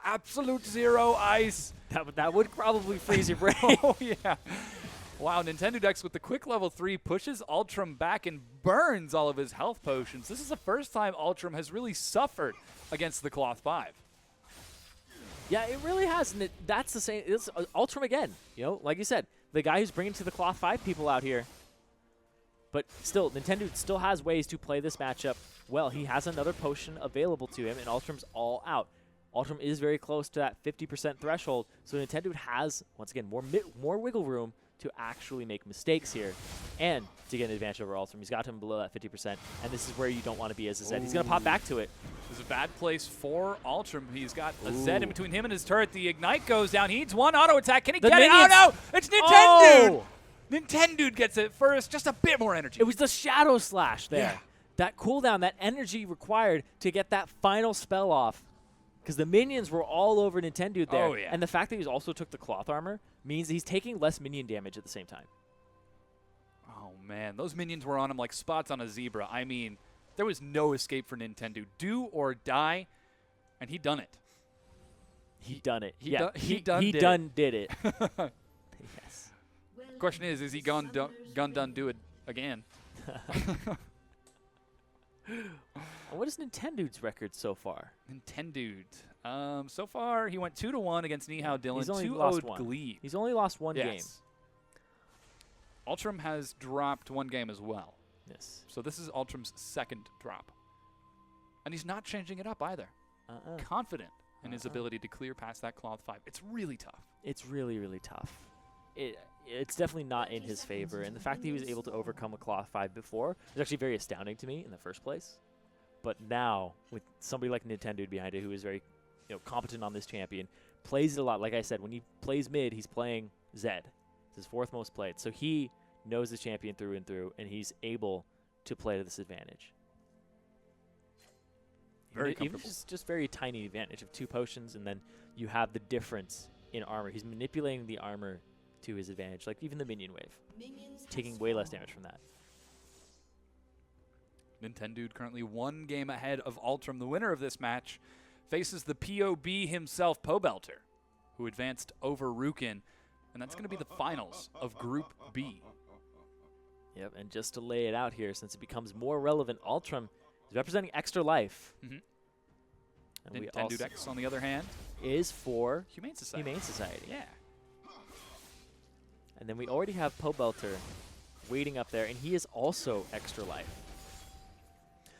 Absolute zero ice. That would probably freeze your brain. Oh, yeah. Wow, NINTENDUDEX with the quick level 3 pushes Ultram back and burns all of his health potions. This is the first time Ultram has really suffered against the Cloth 5. Yeah, it really has. And that's the same. It's Ultram again. You know, like you said, the guy who's bringing to the Cloth 5 people out here. But still, Nintendo still has ways to play this matchup well. He has another potion available to him, and Ultram's all out. Ultram is very close to that 50% threshold, so Nintendo has, once again, more wiggle room to actually make mistakes here and to get an advantage over Ultram. He's got him below that 50%, and this is where you don't want to be as a Zed. He's going to pop back to it. This is a bad place for Ultram. He's got a Zed in between him and his turret. The Ignite goes down. He needs one auto attack. Can he get it? Oh, no! It's Nintendude! Oh! Nintendude gets it first. Just a bit more energy. It was the Shadow Slash there. Yeah. That cooldown, that energy required to get that final spell off. Because the minions were all over Nintendude there. Oh, yeah. And the fact that he also took the cloth armor means he's taking less minion damage at the same time. Oh, man. Those minions were on him like spots on a zebra. I mean, there was no escape for Nintendo. Do or die, and he done it. He done it. He yeah, done did it. Yes. Question is he gone done do it again? What is Nintendude's record so far? Nintendude. So far, he went 2-1 against Nihao Dylan. He's only 2-0 lost one. GLEEB. He's only lost one game. Ultram has dropped one game as well. Yes. So this is Ultram's second drop. And he's not changing it up either. Confident in his ability to clear past that Cloth 5. It's really tough. It's really, really tough. It's definitely not in his favor. And the fact that he was able to overcome a Cloth 5 before is actually very astounding to me in the first place. But now, with somebody like Nintendude behind it who is very competent on this champion, plays it a lot. Like I said, when he plays mid, he's playing Zed. It's his fourth most played. So he knows the champion through and through, and he's able to play to this advantage. Very Even comfortable. just very tiny advantage of 2 potions, and then you have the difference in armor. He's manipulating the armor to his advantage, like even the minion wave, taking way less damage from that. Nintendude currently 1 game ahead of Ultram. The winner of this match faces the POB himself, Pobelter, who advanced over Rukin, and that's going to be the finals of Group B. Yep, and just to lay it out here, since it becomes more relevant, Ultram is representing Extra Life. Mm-hmm. And we also NINTENDUDEX, on the other hand, is for Humane Society. Humane Society. Yeah. And then we already have Pobelter waiting up there, and he is also Extra Life.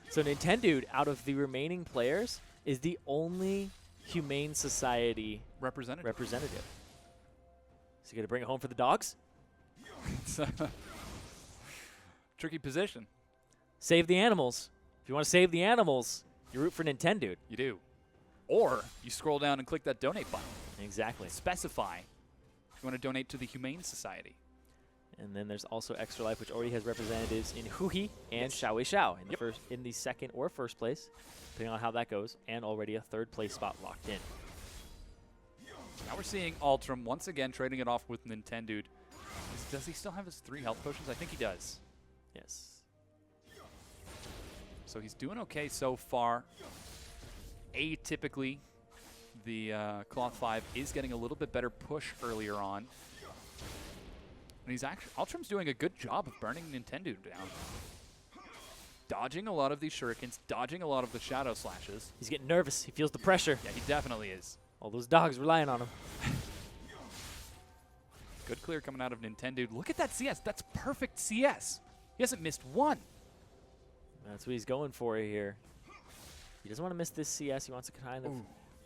So Nintendude, out of the remaining players, is the only Humane Society Representative. Is he going to bring it home for the dogs? It's a tricky position. Save the animals. If you want to save the animals, you root for Nintendude. You do. Or you scroll down and click that donate button. Exactly. Specify if you want to donate to the Humane Society. And then there's also Extra Life, which already has representatives in Huhi and Xiaowei Xiao in the in the second or first place, depending on how that goes, and already a 3rd place spot locked in. Now we're seeing Ultram once again trading it off with Nintendude. Does he still have his 3 health potions? I think he does. Yes. So he's doing okay so far. Atypically, the Cloth 5 is getting a little bit better push earlier on. And he's actually, Ultram's doing a good job of burning Nintendude down. Dodging a lot of these shurikens, dodging a lot of the shadow slashes. He's getting nervous. He feels the pressure. Yeah, he definitely is. All those dogs relying on him. Good clear coming out of Nintendude. Look at that CS. That's perfect CS. He hasn't missed one. That's what he's going for here. He doesn't want to miss this CS. He wants to kind of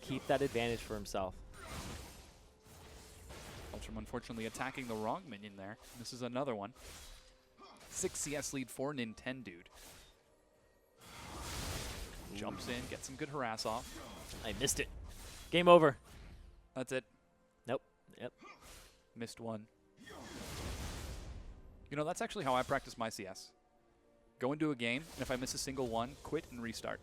keep that advantage for himself. Ultram unfortunately attacking the wrong minion there. This is another one. 6 CS lead for Nintendude. Jumps in, gets some good harass off. I missed it. Game over. That's it. Nope. Yep. Missed one. You know, that's actually how I practice my CS. Go into a game, and if I miss a single one, quit and restart.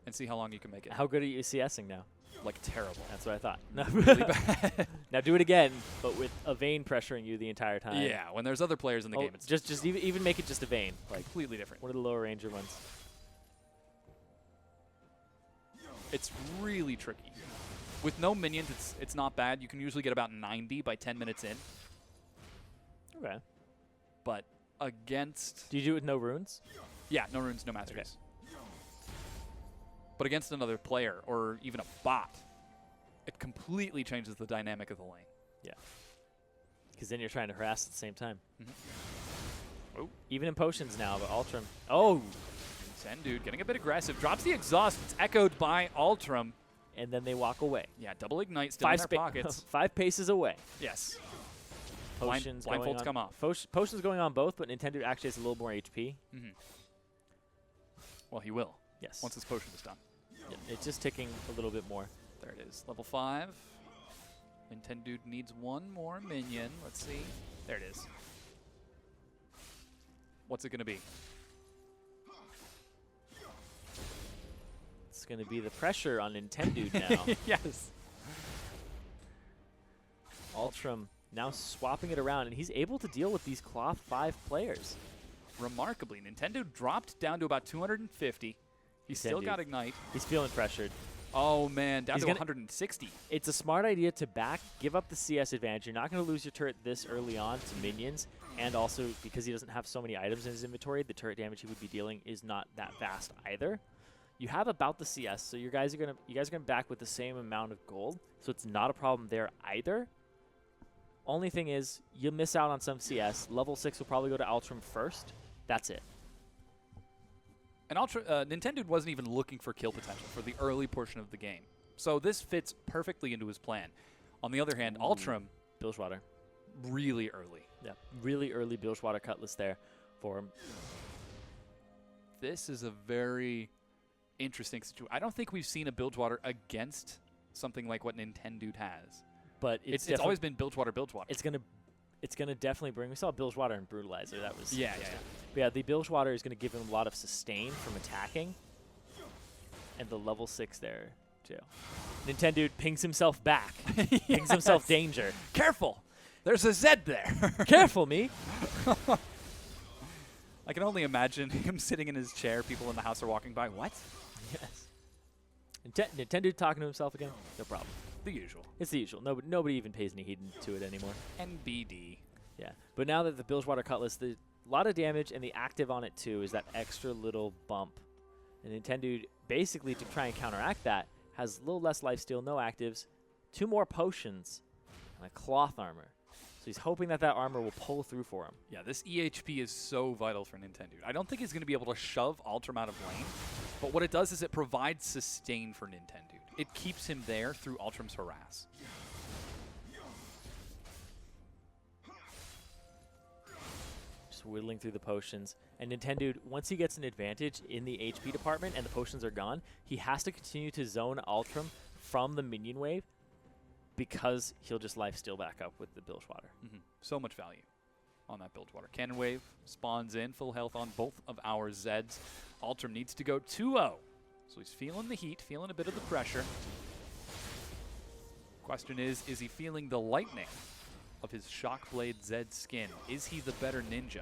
And see how long you can make it. How good are you CSing now? Like, terrible. That's what I thought. Really bad. Now do it again, but with a Vayne pressuring you the entire time. Yeah, when there's other players in the game, it's just even make it just a Vayne. Like completely different. one of the lower ranger ones. It's really tricky. With no minions, it's not bad. You can usually get about 90 by 10 minutes in. Okay. But against... Do you do it with no runes? Yeah, no runes, no masteries. But against another player or even a bot, It completely changes the dynamic of the lane. Yeah. Because then you're trying to harass at the same time. Oh. Even in potions now, but Ultram. Oh! Nintendude getting a bit aggressive. Drops the exhaust. It's echoed by Ultram. And then they walk away. Yeah, double ignite still in their pockets. 5 paces away. Yes. Potions Blindfolds come off. Potions going on both, but Nintendo actually has a little more HP. Well, he will. Yes. Once his potion is done. Yeah, it's just ticking a little bit more. There it is. Level 5. Nintendude needs one more minion. Let's see. There it is. What's it going to be? It's going to be the pressure on Nintendude now. Yes. Ultram now swapping it around, and he's able to deal with these Cloth 5 players. Remarkably, Nintendo dropped down to about 250. He's still got Ignite. He's feeling pressured. Oh, man, down to 160. It's a smart idea to give up the CS advantage. You're not going to lose your turret this early on to minions, and also because he doesn't have so many items in his inventory, the turret damage he would be dealing is not that fast either. You have about the CS, so you guys are gonna back with the same amount of gold, so it's not a problem there either. Only thing is, you'll miss out on some CS. Level 6 will probably go to Ultram first. That's it. And Nintendude wasn't even looking for kill potential for the early portion of the game. So this fits perfectly into his plan. On the other hand, Ultram, Bilgewater. really early. Yeah, really early Bilgewater Cutlass there for him. This is a very interesting situation. I don't think we've seen a Bilgewater against something like what Nintendude has. But it's always been Bilgewater. It's gonna definitely bring. We saw Bilgewater and Brutalizer. That was yeah. But yeah, the Bilgewater is gonna give him a lot of sustain from attacking, and the level 6 there too. Nintendude pings himself back, pings himself danger. Careful, there's a Zed there. Careful, me. I can only imagine him sitting in his chair. People in the house are walking by. What? Yes. Nintendude talking to himself again. No problem. The usual. It's the usual. Nobody even pays any heed to it anymore. NBD. Yeah. But now that the Bilgewater Cutlass, a lot of damage, and the active on it too is that extra little bump. And Nintendude, basically to try and counteract that, has a little less lifesteal, no actives, 2 more potions, and a cloth armor. So he's hoping that armor will pull through for him. Yeah, this EHP is so vital for Nintendude. I don't think he's going to be able to shove Ultram out of lane, but what it does is it provides sustain for Nintendude. It keeps him there through Ultram's harass. Just whittling through the potions. And Nintendude, once he gets an advantage in the HP department and the potions are gone, he has to continue to zone Ultram from the minion wave because he'll just lifesteal back up with the Bilgewater. So much value on that Bilgewater. Cannon Wave spawns in, full health on both of our Zeds. Ultram needs to go 2-0. So he's feeling the heat, feeling a bit of the pressure. Question is he feeling the lightning of his Shockblade Zed skin? Is he the better ninja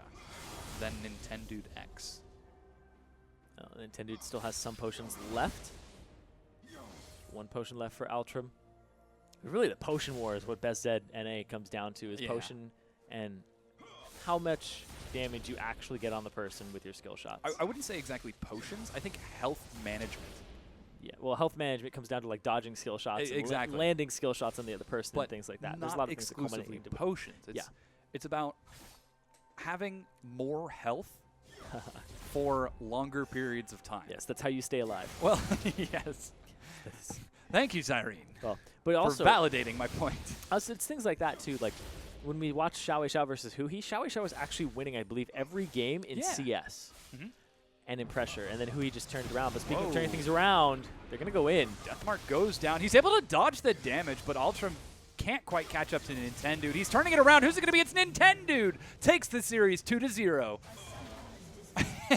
than NINTENDUDEX? Nintendude still has some potions left. 1 potion left for Ultram. Really, the potion war is what Best Zed NA comes down to, is potion and how much damage you actually get on the person with your skill shots. I wouldn't say exactly potions. I think health management. Yeah, well, health management comes down to like dodging skill shots, and landing skill shots on the other person, but and things like that. There's a lot of things exclusively that potions. It's about having more health for longer periods of time. Yes, that's how you stay alive. Well, yes. Thank you, Cyrene. Well, but also for validating my point. Also, it's things like that too. Like when we watched Xiao versus Huhi, Xiao was actually winning, I believe, every game in CS and in pressure, and then Huhi just turned around. But speaking of turning things around, they're gonna go in. Deathmark goes down. He's able to dodge the damage, but Ultram can't quite catch up to Nintendude. He's turning it around. Who's it gonna be? It's Nintendude. Takes the series 2-0.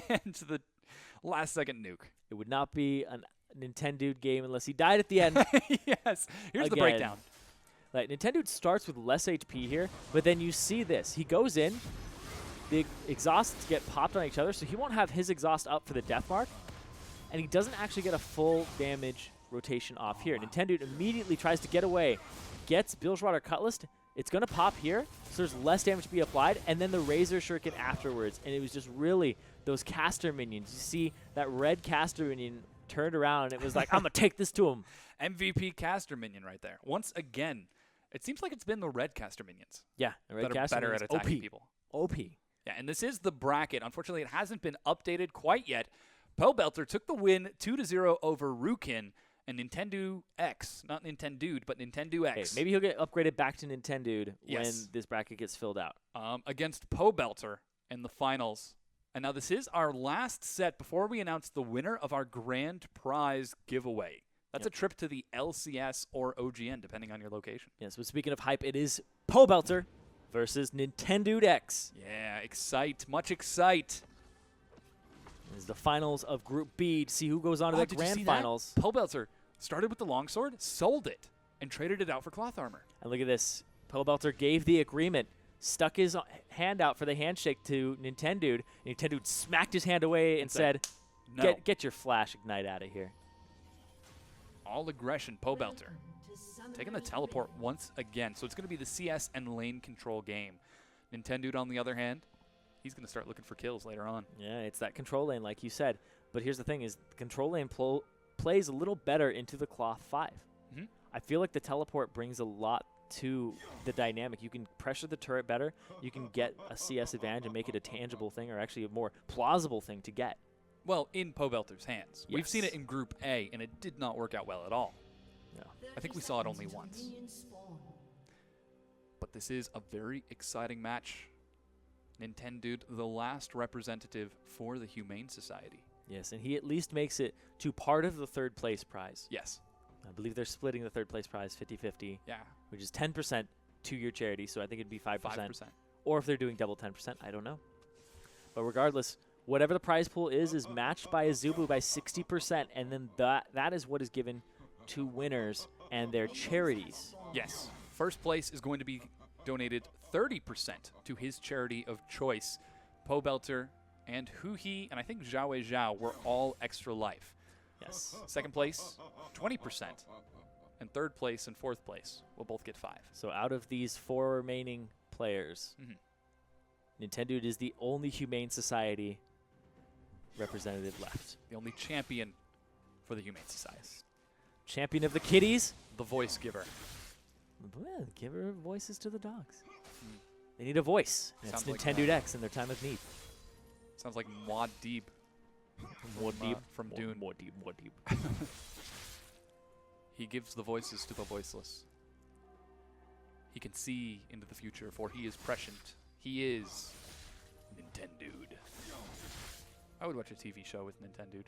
And to the last second nuke. It would not be a Nintendude game unless he died at the end. Yes. Here's the breakdown. Like Nintendude starts with less HP here, but then you see this. He goes in, the exhausts get popped on each other, so he won't have his exhaust up for the Deathmark, and he doesn't actually get a full damage rotation off here. Nintendude immediately tries to get away, gets Bilgewater Cutlass. It's going to pop here, so there's less damage to be applied, and then the Razor Shuriken afterwards, and it was just really those caster minions. You see that red caster minion turned around and it was like, I'm going to take this to him. MVP caster minion right there. Once again, it seems like it's been the red caster minions Yeah, the red that are caster better at means attacking OP. people. OP. Yeah, and this is the bracket. Unfortunately, it hasn't been updated quite yet. Pobelter took the win 2-0 over Rukin and NINTENDUDEX. Not Nintendude, but NINTENDUDEX. Hey, maybe he'll get upgraded back to Nintendude Yes. when this bracket gets filled out. Against Pobelter in the finals. And now this is our last set before we announce the winner of our grand prize giveaway. That's a trip to the LCS or OGN, depending on your location. Yes, but speaking of hype, it is Pobelter versus NINTENDUDEX. Yeah, excite. Much excite. This is the finals of Group B to see who goes on to the did you grand see finals. That? Pobelter started with the longsword, sold it, and traded it out for cloth armor. And look at this. Pobelter gave the agreement, stuck his hand out for the handshake to Nintendude. Nintendude smacked his hand away and said, No. get your Flash Ignite out of here. All aggression, Pobelter. Taking the teleport once again. So it's going to be the CS and lane control game. Nintendude, on the other hand, he's going to start looking for kills later on. Yeah, it's that control lane, like you said. But here's the thing: is the control lane plays a little better into the Cloth 5. Mm-hmm. I feel like the teleport brings a lot to the dynamic. You can pressure the turret better. You can get a CS advantage and make it a tangible thing, or actually a more plausible thing to get. Well, in Pobelter's hands. We've seen Yes. it in Group A, and it did not work out well at all. No. I think we saw it only once. But this is a very exciting match. Nintendude, the last representative for the Humane Society. Yes, and he at least makes it to part of the third place prize. Yes. I believe they're splitting the third place prize 50-50, Yeah. which is 10% to your charity, so I think it'd be 5%. 5%. Or if they're doing double 10%, I don't know. But regardless, whatever the prize pool is matched by Azubu by 60%, and then that is what is given to winners and their charities. Yes. First place is going to be donated 30% to his charity of choice. Pobelter and Huhi, and I think Zhao Zhao were all extra life. Yes. Second place, 20%. And third place and fourth place will both get 5. So out of these 4 remaining players, Nintendude is the only Humane Society representative left. The only champion for the Humane Society. Champion of the kitties. The voice giver. Well, give her voices to the dogs. They need a voice. And it's Sounds like NINTENDUDEX in their time of need. Sounds like Mod Deeb. From Dune. More deep. He gives the voices to the voiceless. He can see into the future, for he is prescient. He is Nintendude. I would watch a TV show with Nintendude.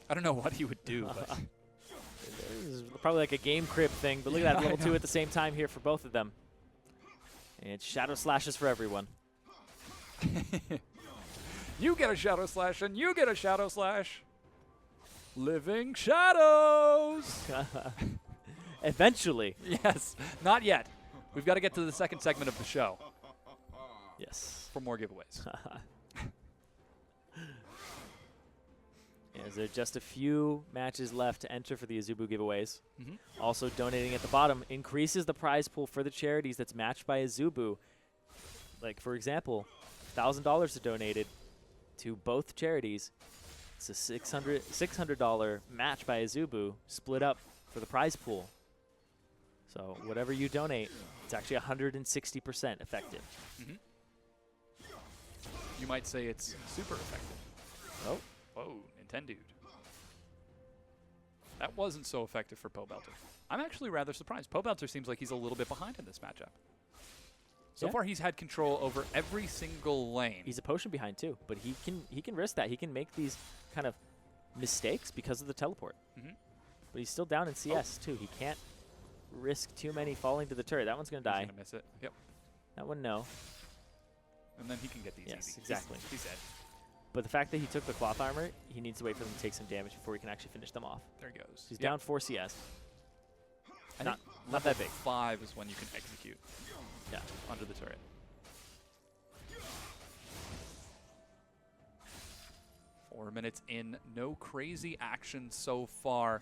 I don't know what he would do, but This is probably like a game crib thing, but look at that, level 2 at the same time here for both of them. And it's shadow slashes for everyone. you get a shadow slash and you get a shadow slash. Living shadows. Eventually. Yes, not yet. We've got to get to the second segment of the show Yes. for more giveaways. Is there just a few matches left to enter for the Azubu giveaways? Mhm. Also donating at the bottom increases the prize pool for the charities that's matched by Azubu. Like, for example, $1,000 are donated to both charities. It's a $600 match by Azubu split up for the prize pool. So whatever you donate, it's actually 160% effective. You might say it's super effective. Oh, Whoa, Nintendude. That wasn't so effective for Pobelter. I'm actually rather surprised. Pobelter seems like he's a little bit behind in this matchup. So Yeah. far, he's had control over every single lane. he's a potion behind too, but he can risk that. He can make these kind of mistakes because of the teleport. Mhm. But he's still down in CS too. He can't risk too many falling to the turret. That one's gonna He's die. gonna miss it. Yep. That one no. And then he can get these Yes, easy. exactly. He's dead. But the fact that he took the cloth armor, he needs to wait for them to take some damage before he can actually finish them off. There he goes. He's Yep. down 4 CS. I Not think not that big. 5 is when you can execute Yeah. under the turret. Four minutes in, no crazy action so far.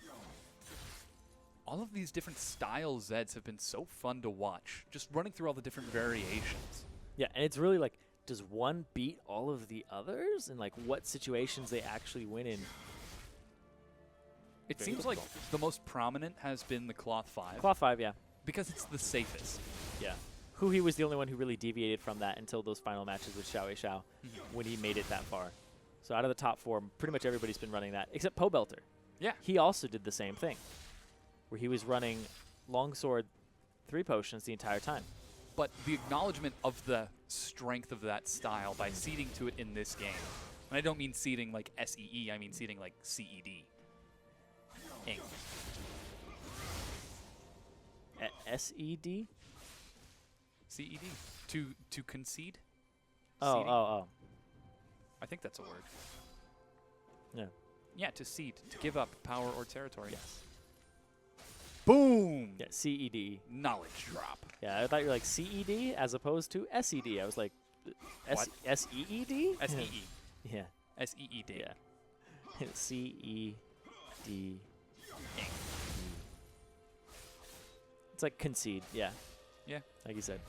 All of these different style Zeds have been so fun to watch, just running through all the different variations. Yeah, and it's really like, does one beat all of the others? And like what situations they actually win in? It very seems like difficult. the most prominent has been the Cloth 5. Cloth 5, yeah. Because it's the safest. Yeah. He was the only one who really deviated from that until those final matches with Xiao Xiao when he made it that far. So out of the top 4, pretty much everybody's been running that, except Pobelter. Yeah. He also did the same thing, where he was running Longsword 3 potions the entire time. But the acknowledgement of the strength of that style by seeding to it in this game. And I don't mean seeding like SEE, I mean seeding like CED. Ing. SED? CED. To concede? Oh, Seeding? oh. I think that's a word. Yeah. Yeah, to cede, to give up power or territory. Yes. Boom! Yeah, CED. Knowledge drop. Yeah, I thought you were like CED as opposed to SED. I was like, What? SEED? SEE. Yeah. SEED. Yeah. CED. It's like concede, yeah. Yeah. Like you said.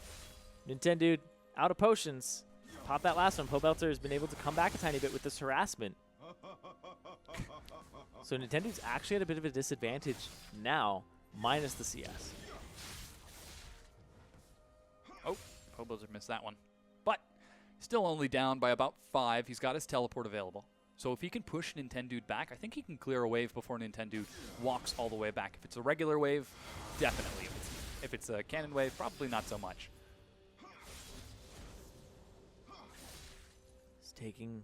Nintendude, out of potions. Pop that last one. Pobelter has been able to come back a tiny bit with this harassment. So Nintendude's actually at a bit of a disadvantage now, minus the CS. Oh, Pobelter missed that one. But still only down by about 5. He's got his teleport available. So if he can push Nintendude back, I think he can clear a wave before Nintendude walks all the way back. If it's a regular wave, definitely. If it's a cannon wave, probably not so much. He's taking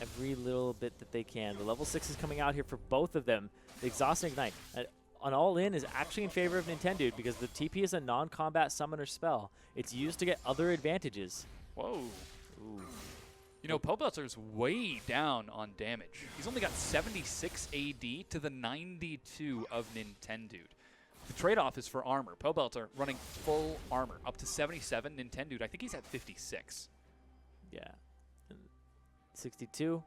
every little bit that they can. The level 6 is coming out here for both of them. The Exhaust and Ignite. An all-in is actually in favor of Nintendude because the TP is a non-combat summoner spell. It's used to get other advantages. Whoa. Ooh. You know, Pobelter's way down on damage. He's only got 76 AD to the 92 of Nintendude. The trade-off is for armor. Pobelter running full armor up to 77. Nintendude, I think he's at 56. Yeah. And 62.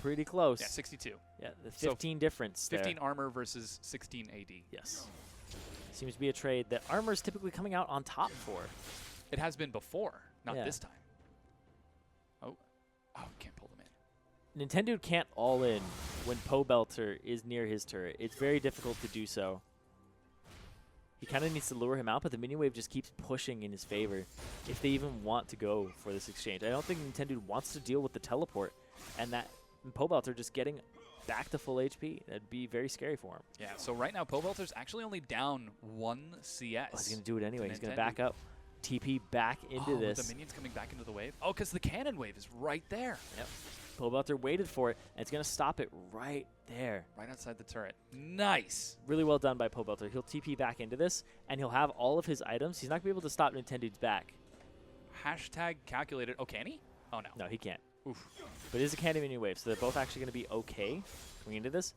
Pretty close. Yeah, 62. Yeah, the 15 difference 15 there. armor versus 16 AD. Yes. Seems to be a trade that armor is typically coming out on top for. It has been before, not Yeah. this time. Oh, can't pull them in. Nintendude can't all in when Pobelter is near his turret. It's very difficult to do so. He kind of needs to lure him out, but the minion wave just keeps pushing in his favor if they even want to go for this exchange. I don't think Nintendude wants to deal with the teleport, and that Pobelter just getting back to full HP. That'd be very scary for him. Yeah, so right now Pobelter's actually only down 1 CS. Oh, he's going to do it anyway. He's going to Nintendude. back up, TP back into this. The minions coming back into the wave. Oh, because the cannon wave is right there. Yep. Pobelter waited for it, and it's going to stop it right there. Right outside the turret. Nice. Really well done by Pobelter. He'll TP back into this, and he'll have all of his items. He's not going to be able to stop Nintendude's back. Hashtag calculated. Oh, can he? Oh, no. No, he can't. Oof. But it is a candy minion wave, so they're both actually going to be okay coming into this.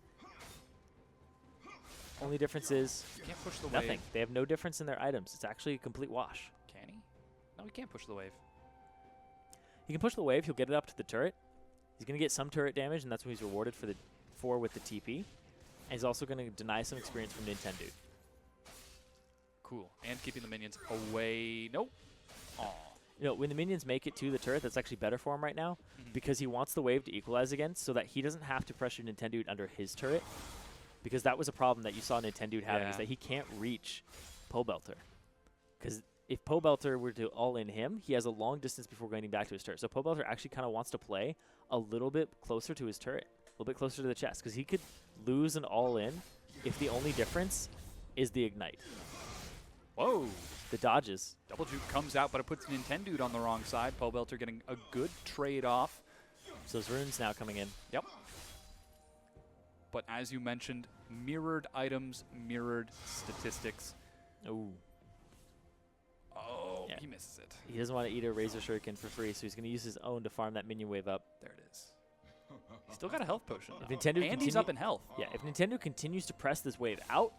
Only difference is Can't push the nothing. wave. They have no difference in their items. It's actually a complete wash. Can he? No, he can't push the wave. He can push the wave. He'll get it up to the turret. He's going to get some turret damage, and that's what he's rewarded for with the TP. And he's also going to deny some experience from Nintendude. Cool. And keeping the minions away. Nope. Aw. You know, when the minions make it to the turret, that's actually better for him right now because he wants the wave to equalize again so that he doesn't have to pressure Nintendude under his turret, because that was a problem that you saw Nintendude having, is that he can't reach Pobelter. Because if Pobelter were to all-in him, he has a long distance before going back to his turret. So Pobelter actually kind of wants to play a little bit closer to his turret, a little bit closer to the chest, because he could lose an all-in if the only difference is the ignite. Whoa. The dodges. Double juke comes out, but it puts Nintendude on the wrong side. Pobelter getting a good trade off. So those runes now coming in. Yep. But as you mentioned, mirrored items, mirrored statistics. Ooh. Oh, Yeah. he misses it. He doesn't want to eat a Razor Shuriken for free, so he's going to use his own to farm that minion wave up. There it is. He's still got a health potion. If though. Nintendo And he's continue- up in health. Yeah, if Nintendo continues to press this wave out,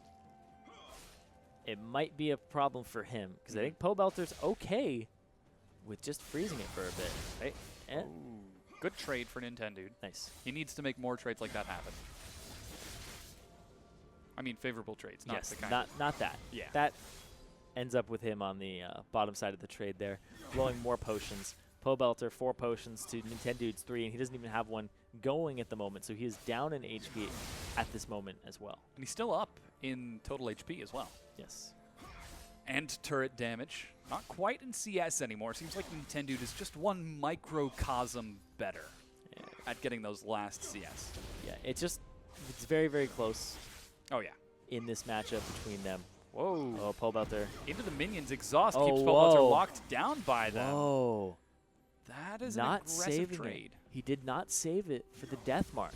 it might be a problem for him, because I think Pobelter's okay with just freezing it for a bit, right? Eh, Ooh, good trade for Nintendude. nice. He needs to make more trades like that happen. I mean, favorable trades, not Yes, the kind not that. Yeah. That ends up with him on the bottom side of the trade there, blowing more potions. Pobelter 4 potions to Nintendude's 3, and he doesn't even have one going at the moment, so he is down in HP at this moment as well. And he's still up in total HP as well. Yes. And turret damage. Not quite in CS anymore. Seems like Nintendude is just one microcosm better at getting those last CS. Yeah, it's very, very close Oh, yeah. in this matchup between them. Whoa. Oh, Pobelter. Into the minions. Exhaust Oh, keeps whoa. Pobelter locked down by them. Whoa. That is Not an aggressive saving trade. it. He did not save it for the death mark.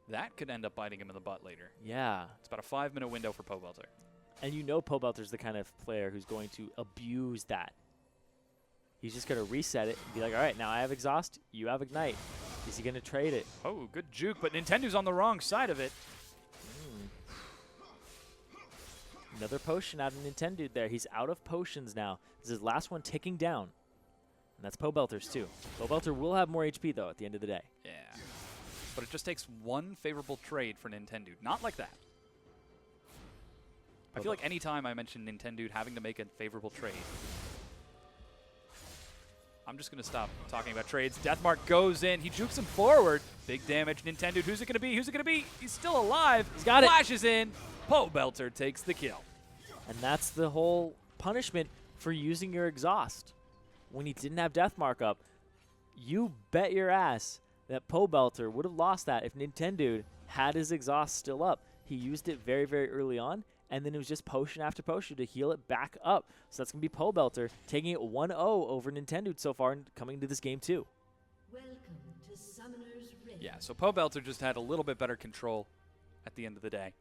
That could end up biting him in the butt later. Yeah. It's about a 5-minute window for Pobelter. And you know Pobelter's the kind of player who's going to abuse that. He's just going to reset it and be like, all right, now I have exhaust, you have ignite. Is he going to trade it? Oh, good juke, but Nintendo's on the wrong side of it. Another potion out of Nintendude there. He's out of potions now. This is his last one ticking down. And that's Pobelter's too. Pobelter will have more HP though at the end of the day. Yeah. But it just takes one favorable trade for Nintendude. Not like that. I feel like any time I mention Nintendude having to make a favorable trade, I'm just going to stop talking about trades. Deathmark goes in. He jukes him forward. Big damage. Nintendude, who's it going to be? Who's it going to be? He's still alive. He's got it. Flashes in. Pobelter takes the kill. And that's the whole punishment for using your exhaust. When he didn't have Deathmark up, you bet your ass that Pobelter would have lost that if Nintendude had his exhaust still up. He used it very, very early on, and then it was just potion after potion to heal it back up. So that's going to be Pobelter taking it 1-0 over Nintendude so far and coming into this game too. Welcome to Summoner's Rift. Yeah, so Pobelter just had a little bit better control at the end of the day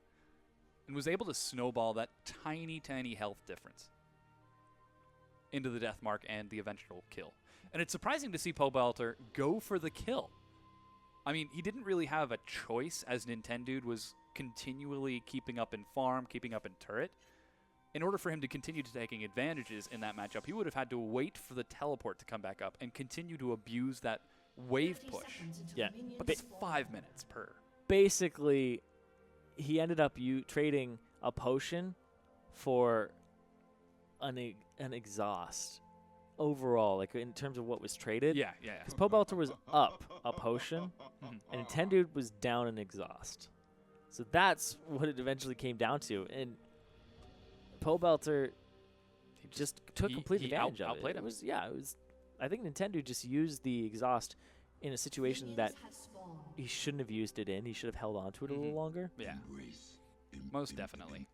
and was able to snowball that tiny, tiny health difference into the Deathmark and the eventual kill. And it's surprising to see Pobelter go for the kill. I mean, he didn't really have a choice as Nintendude was continually keeping up in farm, keeping up in turret. In order for him to continue to taking advantages in that matchup, he would have had to wait for the teleport to come back up and continue to abuse that wave 30 push. seconds until Yeah, minions But it's spawn. 5 minutes per. Basically, he ended up trading a potion for an exhaust overall, like in terms of what was traded. Yeah. Because Pobelter was up a potion, Mhm. and Nintendude was down an exhaust. So that's what it eventually came down to. And Pobelter just took complete advantage of it. outplayed him. It was. I think Nintendo just used the exhaust in a situation that Minions have spawned. he shouldn't have used it in. He should have held on to it a little longer. Yeah, most definitely.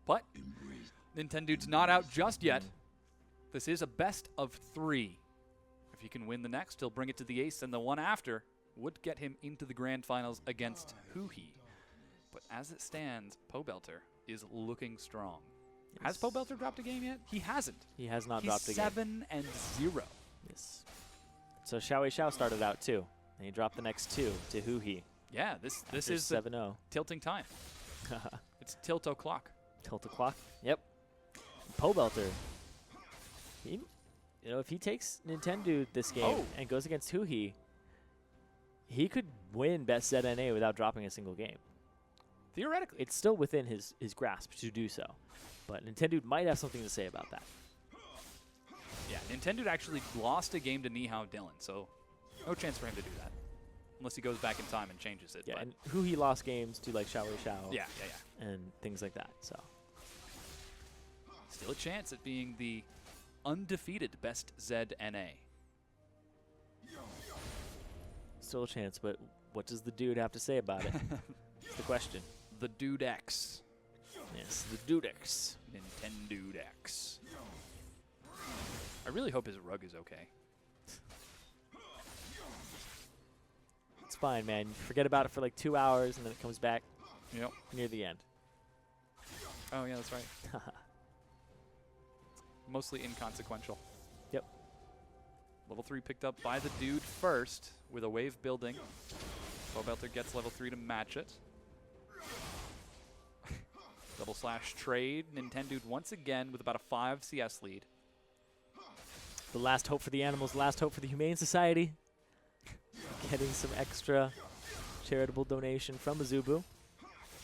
But Nintendude's not out just yet. This is a best of 3. If he can win the next, he'll bring it to the ace, and the one after would get him into the grand finals against Huhi. But as it stands, Pobelter is looking strong. Has Pobelter dropped a game yet? He hasn't. He has not He's dropped a game. 7-0. Yes. So Xiao Xiao started out too, and he dropped the next 2 to Huhi. Yeah, this After is the 7-0. tilting time. It's tilt o'clock. Tilt the clock. Yep. Pobelter. If he takes Nintendo this game and goes against Huhi, he could win Best ZNA without dropping a single game. Theoretically. It's still within his grasp to do so, but Nintendo might have something to say about that. Yeah, Nintendo actually lost a game to Nihao Dylan, so no chance for him to do that. Unless he goes back in time and changes it. Yeah, but and Huhi lost games to like Xiao Xiao. yeah. And things like that. So Still a chance at being the undefeated Best ZNA. still a chance, but what does the dude have to say about it? That's the question. The Dudex. Yes, the Dudex. Nintendudex. I really hope his rug is okay. It's fine, man. You forget about it for like 2 hours, and then it comes back Yep. near the end. Oh, yeah, that's right. Mostly inconsequential. Yep. Level 3 picked up by the dude first with a wave building. Pobelter gets level 3 to match it. Double slash trade. Nintendude once again with about a 5 CS lead. The last hope for the animals, last hope for the Humane Society. Getting some extra charitable donation from Azubu.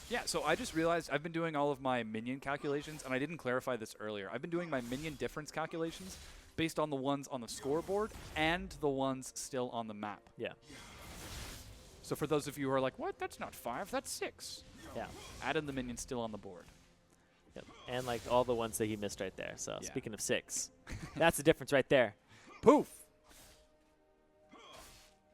Yeah, so I just realized I've been doing all of my minion calculations, and I didn't clarify this earlier. I've been doing my minion difference calculations based on the ones on the scoreboard and the ones still on the map. Yeah. So for those of you who are like, what? That's not 5, that's 6. Yeah. Add in the minions still on the board. Yep. And like all the ones that he missed right there. So Yeah. speaking of 6, that's the difference right there. Poof!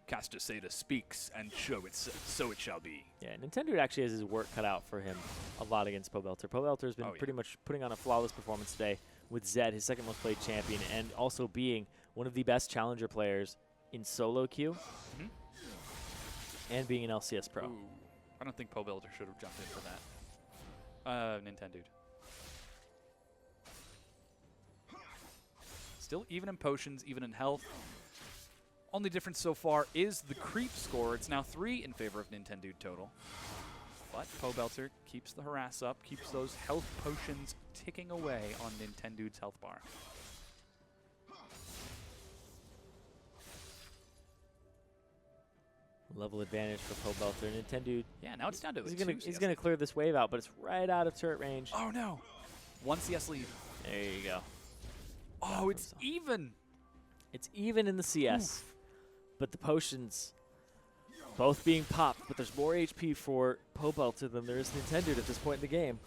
Caster Seda speaks, and so it shall be. Yeah, Nintendo actually has his work cut out for him a lot against Pobelter. Pobelter's been pretty much putting on a flawless performance today with Zed, his second most played champion, and also being one of the best challenger players in solo queue and being an LCS pro. Ooh. I don't think Pobelter should have jumped in for that. Nintendude. Still even in potions, even in health. Only difference so far is the creep score. It's now 3 in favor of Nintendude total. But Pobelter keeps the harass up, keeps those health potions ticking away on Nintendude's health bar. Level advantage for Pobelter. Nintendude, Yeah, now it's down to he's two gonna CS. clear this wave out, but it's right out of turret range. Oh no! 1 CS lead. There you go. Oh, it's even! It's even in the CS, but the potions both being popped, but there's more HP for Pobelter than there is Nintendude at this point in the game.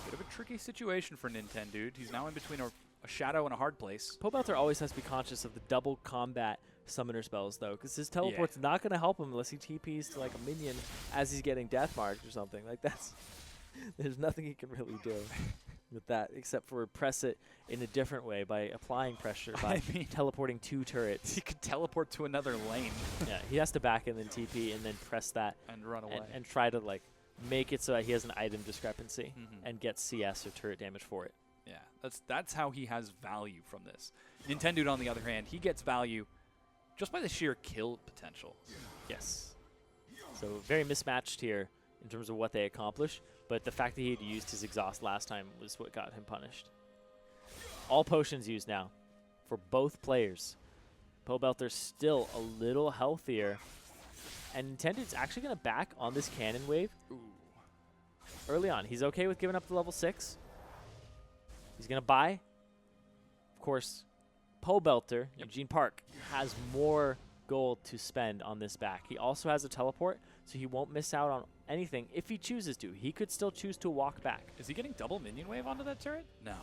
Bit of a tricky situation for Nintendude. He's now in between a shadow and a hard place. Pobelter always has to be conscious of the double combat summoner spells, though, because his teleport's not going to help him unless he TPs to like a minion as he's getting death marked or something. Like that's, there's nothing he can really do with that except for press it in a different way by applying pressure by teleporting 2 turrets. He could teleport to another lane Yeah, he has to back and then TP and then press that and run away. and try to like make it so that he has an item discrepancy and get CS or turret damage for it. Yeah, that's how he has value from this. Nintendude, on the other hand, he gets value just by the sheer kill potential. Yes. So very mismatched here in terms of what they accomplish, but the fact that he had used his exhaust last time was what got him punished. All potions used now for both players. Pobelter's still a little healthier, and Nintendude's actually going to back on this cannon wave early on. He's okay with giving up the level 6. He's going to buy. Of course, Pobelter, Eugene Park, has more gold to spend on this back. He also has a teleport, so he won't miss out on anything if he chooses to. He could still choose to walk back. Is he getting double minion wave onto that turret? No.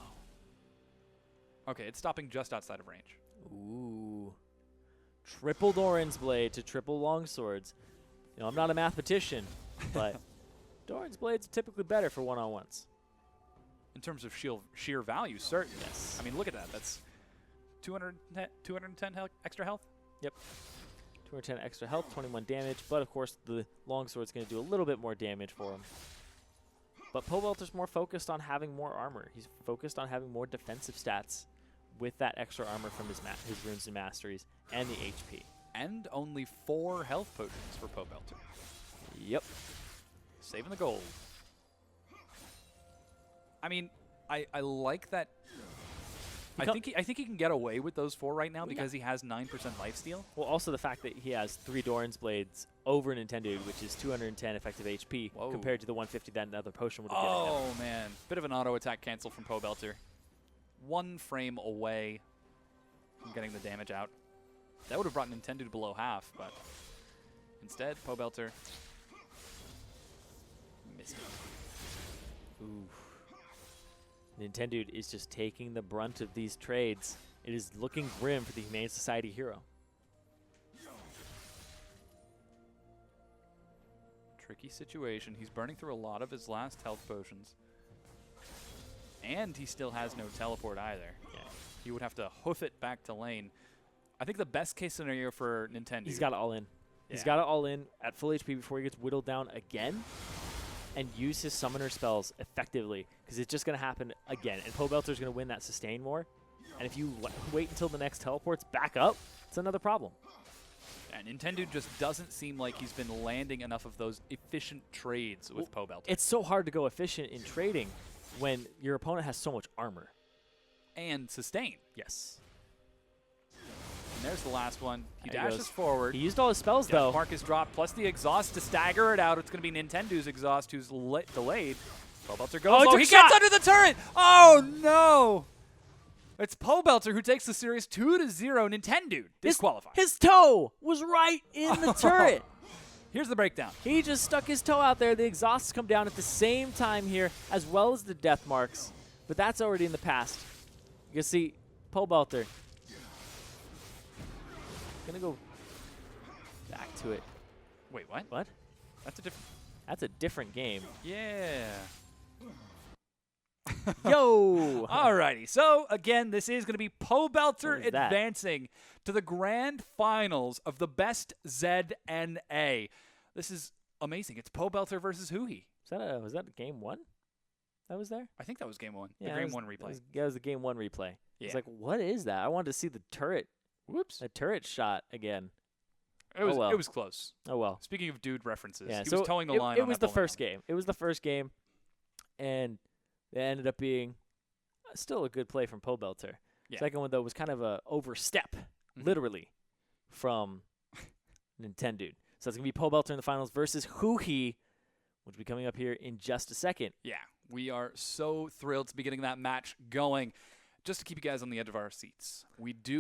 Okay, it's stopping just outside of range. Ooh. Triple Doran's Blade to triple Longswords. You know, I'm not a mathematician, but Doran's Blade's typically better for one-on-ones. In terms of sheer value, certainly. Yes. I mean, look at that. That's 210 extra health. Yep. 210 extra health, 21 damage, but of course the Longsword's going to do a little bit more damage for him. But Pobelter's more focused on having more armor. He's focused on having more defensive stats with that extra armor from his runes and masteries and the HP. And only 4 health potions for Pobelter. Yep. Saving the gold. I mean, I like that. I think he can get away with those 4 right now because he has 9% lifesteal. Well, also the fact that he has 3 Doran's Blades over Nintendude, which is 210 effective HP compared to the 150 that another potion would have given him. Oh, man. Bit of an auto attack cancel from Pobelter. 1 frame away from getting the damage out. That would have brought Nintendude below half, but instead, Pobelter missed it. Ooh. Nintendude is just taking the brunt of these trades. It is looking grim for the Humane Society hero. Tricky situation. He's burning through a lot of his last health potions. And he still has no teleport either. Yeah. He would have to hoof it back to lane. I think the best case scenario for Nintendo. He's got it all in. Yeah. He's got it all in at full HP before he gets whittled down again. And use his summoner spells effectively, because it's just going to happen again. And Pobelter's going to win that sustain war. And if you wait until the next teleport's back up, it's another problem. And Nintendo just doesn't seem like he's been landing enough of those efficient trades with Pobelter. It's so hard to go efficient in trading when your opponent has so much armor. And sustain. Yes. And there's the last one. He There he dashes goes. forward. He used all his spells, Death though. Mark is dropped, plus the exhaust to stagger it out. It's going to be Nintendo's exhaust who's delayed. Pobelter goes low. took He a shot! gets under the turret. Oh, no. It's Pobelter who takes the series 2-0. Nintendude disqualified. His toe was right in the turret. Here's the breakdown. He just stuck his toe out there. The exhausts come down at the same time here, as well as the death marks. But that's already in the past. You can see Pobelter gonna go back to it. Wait, what? What? That's a different. That's a different game. Yeah. Yo! Alrighty. So again, this is going to be Pobelter What is that? advancing to the grand finals of the best ZNA. This is amazing. It's Pobelter versus Huhi. Was that game 1 that was there? I think that was game 1. Yeah, the game 1 replay. That was the game 1 replay. Yeah. It's like, what is that? I wanted to see the turret. Whoops. The turret shot again. It was, well. it was close. Oh, well. Speaking of dude references, Yeah, he so was towing the line it on was that the bowling first alley. game. It was the first game, and it ended up being still a good play from Pobelter. Yeah. Second one, though, was kind of a overstep, literally, from Nintendude. So it's going to be Pobelter in the finals versus Huhi, which will be coming up here in just a second. Yeah, we are so thrilled to be getting that match going. Just to keep you guys on the edge of our seats, we do